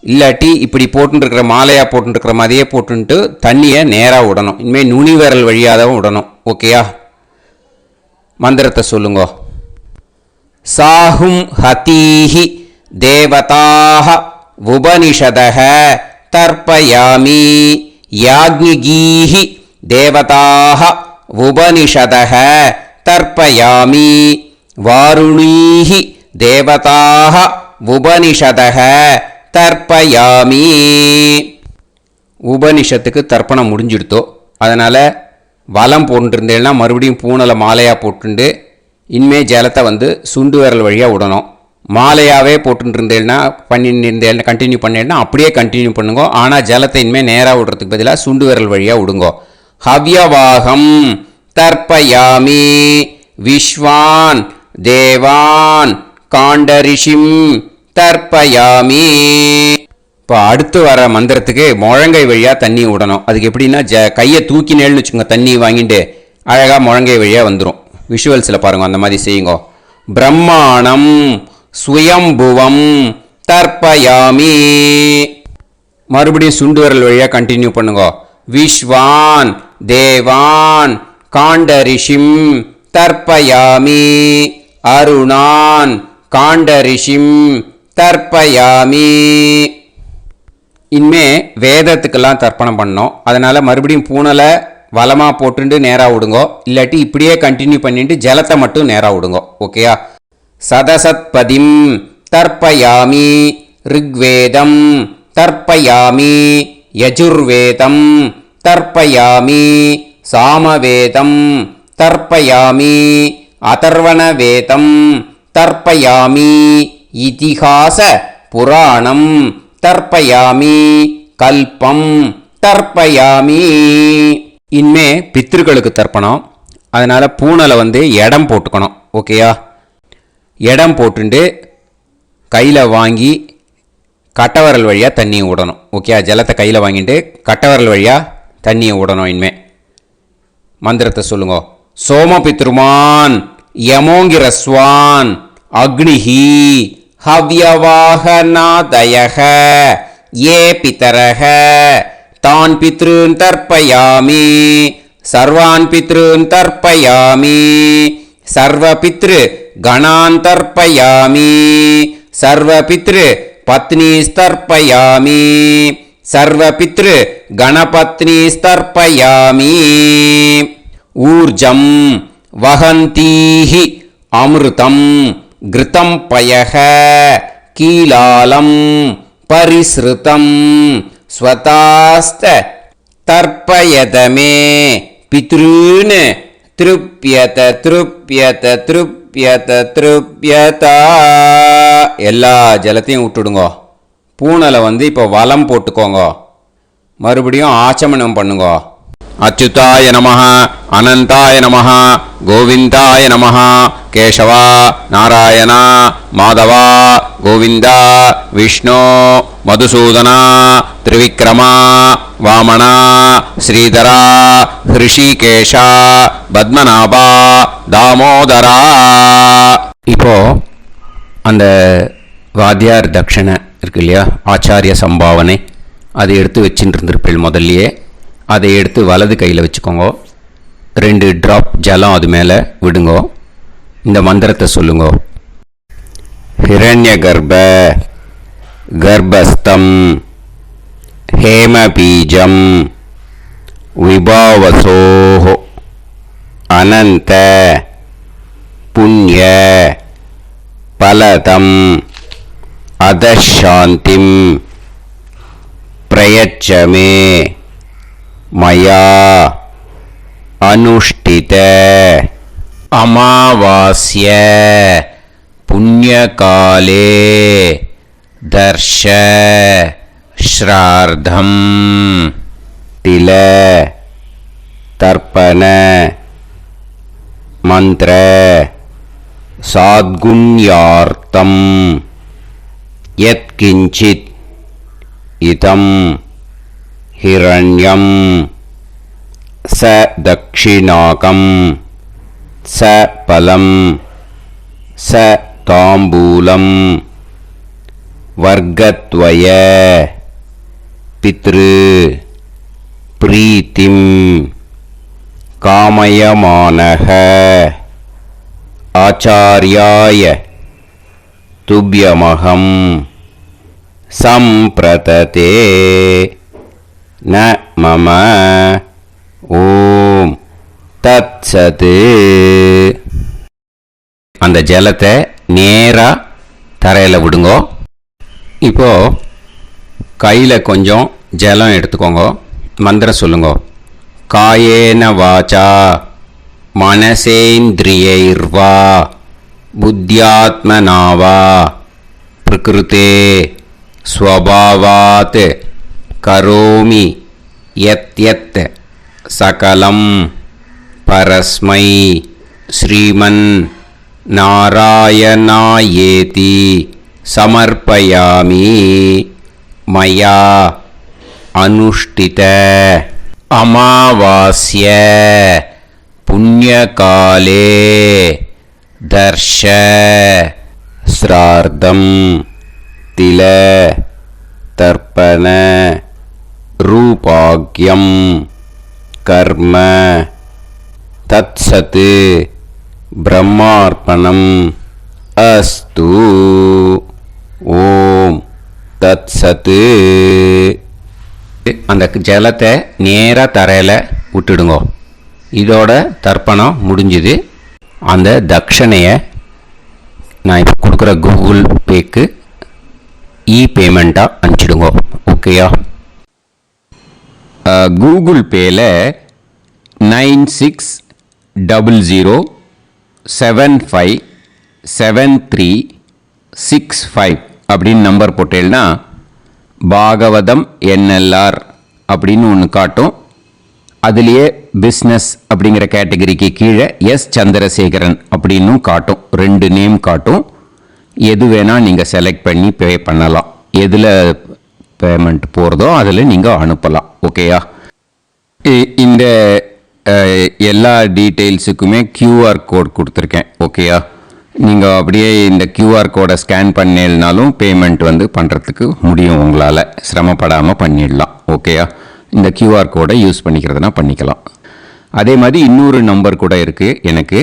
A: இல்லாட்டி இப்படி போட்டுருக்கிற மாலையாக போட்டுருக்கிற மாதிரியே போட்டுன்ட்டு தண்ணியை நேராக விடணும். இனிமேல் நுனி விரல் வழியாக தான் விடணும். ஓகேயா? மந்திரத்தை சொல்லுங்கோ. சாஹும் ஹதீஹி தேவதாக உபனிஷதः தர்ப்பயாமி யாக்ஞிகீஹி தேவதாக உபனிஷதः தர்ப்பயாமி வாருணீஹி தேவதாக உபனிஷதः தர்ப்பயாமி. உபனிஷத்துக்கு தர்ப்பணம் முடிஞ்சிடுத்தோ, அதனால் வலம் போட்டுருந்தேன்னா மறுபடியும் பூனலை மாலையாக போட்டுண்டு இனிமே ஜலத்தை சுண்டு விரல் வழியாக விடணும். மாலையாகவே போட்டுருந்தேன்னா பண்ணிருந்தேன்னா கண்டினியூ பண்ணேன்னா அப்படியே கண்டினியூ பண்ணுங்க. ஆனால் ஜலத்தை இனிமேல் நேராக விடுறதுக்கு பதிலாக சுண்டு விரல் வழியாக விடுங்கோ. ஹவ்யவாகம் தர்ப்பயாமி விஸ்வான் தேவான் காண்டரிஷிம் தர்ப்பயாமி. இப்போ அடுத்து வர மந்திரத்துக்கு முழங்கை வழியாக தண்ணி விடணும். அதுக்கு எப்படின்னா கையை தூக்கினேன்னு வச்சுக்கோங்க, தண்ணி வாங்கிட்டு அழகாக முழங்கை வழியாக வந்துடும். விஷுவல்ஸில் பாருங்கள், அந்த மாதிரி செய்யுங்க. பிரம்மாணம் சுயம்புவம் தர்ப்பயாமி. மறுபடியும் சுண்டு விரல் வழியாக கண்டினியூ பண்ணுங்க. விஸ்வான் தேவான் காண்டரிஷிம் தர்ப்பயாமி அருணான் காண்டரிஷிம் தர்ப்பயாமி. இனிமே வேதத்துக்கெல்லாம் தர்ப்பணம் பண்ணோம். அதனால் மறுபடியும் பூனலை வலமாக போட்டுண்டு நேராக விடுங்கோ, இல்லாட்டி இப்படியே கண்டினியூ பண்ணிட்டு ஜலத்தை மட்டும் நேராக விடுங்கோ. ஓகேயா? சதசத்பதிம் தர்ப்பயாமி ரிக்வேதம் தர்ப்பயாமி யஜுர்வேதம் தர்ப்பயாமி சாமவேதம் தர்ப்பயாமி அதர்வணவேதம் தர்ப்பயாமி இதிஹாச புராணம் தர்ப்பயாமி கல்பம் தர்ப்பயாமி. இனிமே பித்ருக்களுக்கு தர்ப்பணம். அதனால் பூனலை இடம் போட்டுக்கணும். ஓகேயா? இடம் போட்டுண்டு கையில் வாங்கி கட்டவரல் வழியாக தண்ணியை விடணும். ஓகே? ஜலத்தை கையில் வாங்கிட்டு கட்டவரல் வழியாக தண்ணியை விடணும். இனிமே மந்திரத்தை சொல்லுங்க. சோமபித்ருமான் யமோங்கிரஸ்வான் அக்னிஹி ஹவ்யவாகநாதயக ஏ பிதரக தான் பித்ருன் தர்ப்பயாமி சர்வான் பித்ருன் தர்ப்பயாமி சர்வ பித்ரு கணான் தர்ப்பயாமி சர்வ பித்ரு பத்னிஸ்தர்ப்பயாமி சர்வ பித்ரு கணபத்னிஸ்தர்ப்பயாமி. ஊர்ஜம் வஹந்தீஹி அமிர்தம் கிருதம் பயக கீலாலம் பரிஸ்ருதம் ஸ்வதாஸ்த தர்ப்பயதமே பித்ருன் திருப்யத திருப்யத திருப்யத திருப்யதா. எல்லா ஜலத்தையும் விட்டுடுங்கோ. பூனலை இப்போ வலம் போட்டுக்கோங்க. மறுபடியும் ஆச்சமனம் பண்ணுங்க. அச்சுதாய நமஹ அனந்தாய நமஹ கோவிந்தாய நமஹ கேசவா நாராயணா மாதவா கோவிந்தா விஷ்ணு மதுசூதனா திரிவிக்ரமா வாமனா ஸ்ரீதரா ஹிருஷிகேஷா பத்மநாபா தாமோதரா. இப்போ அந்த வாத்தியார் தட்சணை இருக்கு இல்லையா, ஆச்சாரிய சம்பாவனை, அதை எடுத்து வச்சுட்டு இருந்திருப்பேன் முதல்லையே. அதை எடுத்து வலது கையில் வச்சுக்கோங்க. 2 ட்ராப் ஜலம் அது மேலே விடுங்கோ. இந்த மந்திரத்தை சொல்லுங்கோ. ஹிரண்ய கர்ப்ப கர்ப்பஸ்தம் ஹேமபீஜம் விபாவசோஹோ अनंत पुण्य फलदम अधशान्तिं प्रयच्छ मे मया अनुष्ठित अमावास्य पुण्यकाले दर्श श्रार्धं तिल तर्पण मंत्र साद्गुण्यार्थं यत्किंचित् इदं हिरण्यं स दक्षिणाकं स फलं स ताम्बूलं वर्गद्वय पितृ प्रीतिं कामयमानः आचार्याय तुभ्यमहं सम्प्रतते न मम ஓம் தத்சத். அந்த ஜலத்தை நேராக தரையில் விடுங்கோ. இப்போ கையில் கொஞ்சம் ஜலம் எடுத்துக்கோங்க. மந்திரம் சொல்லுங்க. காயேன வாச்சா மனசேந்திரியைர்வா புத்தியாத்மனாவா பிரகிருதே ஸ்வபாவாத் கரோமி யத் யத் சகலம் பரஸ்மை ஸ்ரீமன் நாராயணாயேதி சமர்ப்பயாமி மயா அனுஷ்டித அமாவாஸ்ய புண்ணியகாலே தர்ஷ ஸ்ரார்த்தம் தில தர்ப்பண ரூபாக்யம் கர்ம தத்சத் பிரம்மார்ப்பணம் அஸ்து. ஓம் தத்சத். அந்த ஜலத்தை நேராக தரையில் விட்டுடுங்க. இதோட தர்ப்பணம் முடிஞ்சுது. அந்த தட்சணையை நான் இப்போ கொடுக்குற கூகுள் பேக்கு பேமெண்ட்டாக அனுப்பிச்சிடுங்க. ஓகேயா? கூகுள் பேயில் 9600757365 அப்படின்னு நம்பர் போட்டேன்னா பாகவதம் NLR அப்படின்னு ஒன்று காட்டும். அதுலேயே பிஸ்னஸ் அப்படிங்கிற கேட்டகரிக்கு கீழே எஸ் சந்திரசேகரன் அப்படின்னும் காட்டும். 2 நேம் காட்டும். எது வேணால் நீங்கள் செலக்ட் பண்ணி பே பண்ணலாம். எதில் பேமெண்ட் போகிறதோ அதில் நீங்கள் அனுப்பலாம். ஓகேயா? இந்த எல்லா டீட்டெயில்ஸுக்குமே QR கோட் கொடுத்துருக்கேன். ஓகேயா? நீங்கள் அப்படியே இந்த QR கோடை ஸ்கேன் பண்ணேன்னாலும் பேமெண்ட் வந்து பண்ணுறதுக்கு முடியும். உங்களால் சிரமப்படாமல் பண்ணிடலாம். ஓகேயா? இந்த QR கோடை யூஸ் பண்ணிக்கிறதுனா பண்ணிக்கலாம். அதே மாதிரி இன்னொரு நம்பர் கூட இருக்குது எனக்கு.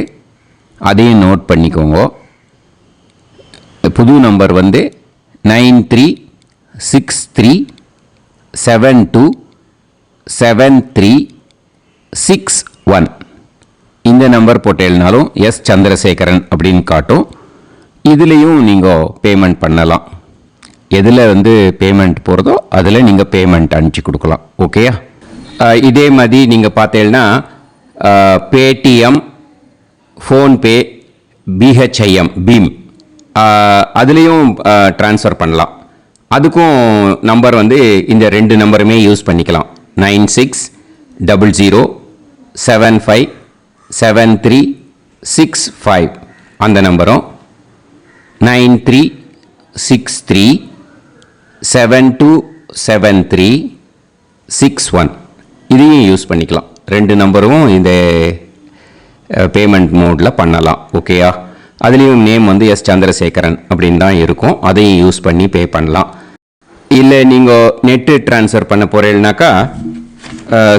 A: அதையும் நோட் பண்ணிக்கோங்க. புது நம்பர் வந்து 9363727361. இந்த நம்பர் போட்டேல்னாலும் எஸ் சந்திரசேகரன் அப்படின்னு காட்டும். இதுலேயும் நீங்கள் பேமெண்ட் பண்ணலாம். எதில் வந்து பேமெண்ட் போகிறதோ அதில் நீங்கள் பேமெண்ட் அனுப்பிச்சி கொடுக்கலாம். ஓகேயா? இதே மாதிரி நீங்கள் பார்த்தேன்னா பேடிஎம், ஃபோன்பே, பிஹெச்ஐஎம், பீம் அதுலேயும் ட்ரான்ஸ்ஃபர் பண்ணலாம். அதுக்கும் நம்பர் வந்து இந்த 2 நம்பருமே யூஸ் பண்ணிக்கலாம். 9600757365 அந்த நம்பரும் 9363727361 இதையும் யூஸ் பண்ணிக்கலாம். 2 நம்பரும் இந்த பேமெண்ட் மோடில் பண்ணலாம். ஓகேயா? அதுலேயும் நேம் வந்து எஸ் சந்திரசேகரன் அப்படின்னு தான் இருக்கும். அதையும் யூஸ் பண்ணி பே பண்ணலாம். இல்லை நீங்கள் நெட்டு ட்ரான்ஸ்ஃபர் பண்ண போகிறீங்கனாக்கா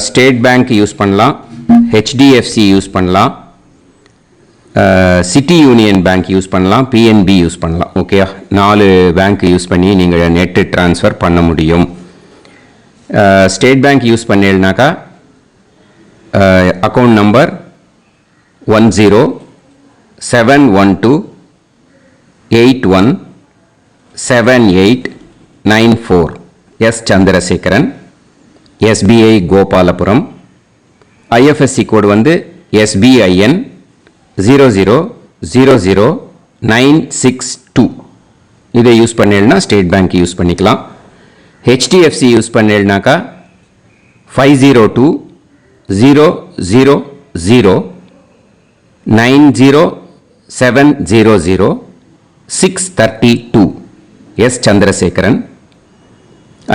A: ஸ்டேட் பேங்க் யூஸ் பண்ணலாம், HDFC யூஸ் பண்ணலாம், சிட்டி யூனியன் பேங்க் யூஸ் பண்ணலாம், PNB யூஸ் பண்ணலாம். ஓகேயா? 4 பேங்க் யூஸ் பண்ணி நீங்கள் நெட்டு ட்ரான்ஸ்ஃபர் பண்ண முடியும். ஸ்டேட் பேங்க் யூஸ் பண்ணீங்கனாக்கா account number 1071281789 S Chandrasekaran, SBI Gopalapuram. IFSC code வந்து SBIN 0000962. இதை யூஸ் பண்ணேன்னா ஸ்டேட் பேங்க் யூஸ் பண்ணிக்கலாம். HDFC யூஸ் பண்ணேன்னாக்கா 5020090700 எஸ் சந்திரசேகரன்.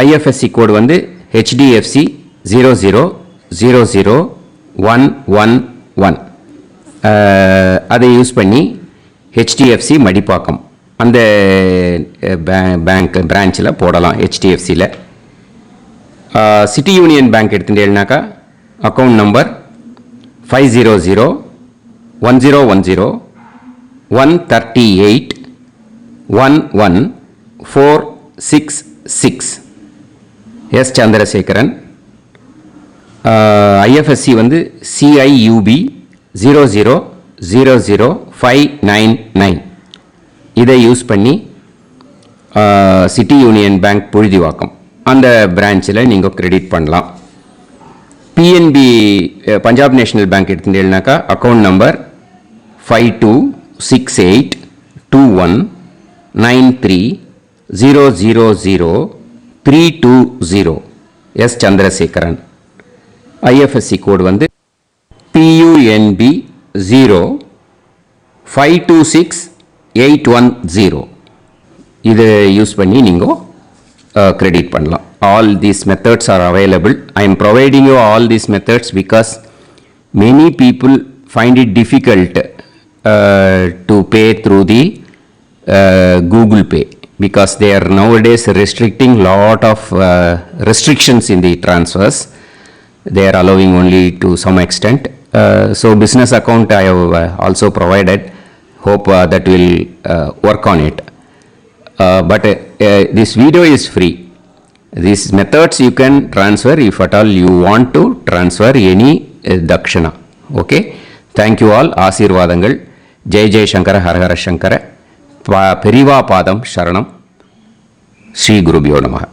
A: ஐஎஃப்எஸ்சி கோடு வந்து HDFC 0000111. அதை யூஸ் பண்ணி HDFC மடிப்பாக்கம் அந்த பேங்க் பிரான்ச்சில் போடலாம். HDFCயில் சிட்டி யூனியன் பேங்க் எடுத்துட்டேன்னாக்கா account number 5001010381146 S Chandrasekaran. IFSC வந்து CIUB 0000599. இதை யூஸ் பண்ணி சிட்டி யூனியன் பேங்க் புழுதிவாக்கம் அந்த பிரான்ச்சில் நீங்கள் கிரெடிட் பண்ணலாம். PNB பஞ்சாப் நேஷனல் பேங்க் எடுத்துட்டேன்னாக்கா account number 52682193000320 S Chandrasekaran. IFSC code வந்து PUNB 0526810. இதை யூஸ் பண்ணி நீங்கள் கிரெடிட் பண்ணலாம். All these methods are available. I am providing you all these methods because many people find it difficult to pay through the Google Pay because they are nowadays restricting lot of restrictions in the transfers. They are allowing only to some extent. So business account I have also provided. Hope that will work on it. But this video is free. These methods you can transfer if at all you want to transfer any dakshana. Okay. Thank you all. ஆசீர்வாதங்கள். ஜெய் ஜெய் சங்கர ஹர ஹர சங்கர. பெரிவா பாதம் சரணம். ஸ்ரீ குருபியோ நமஹ.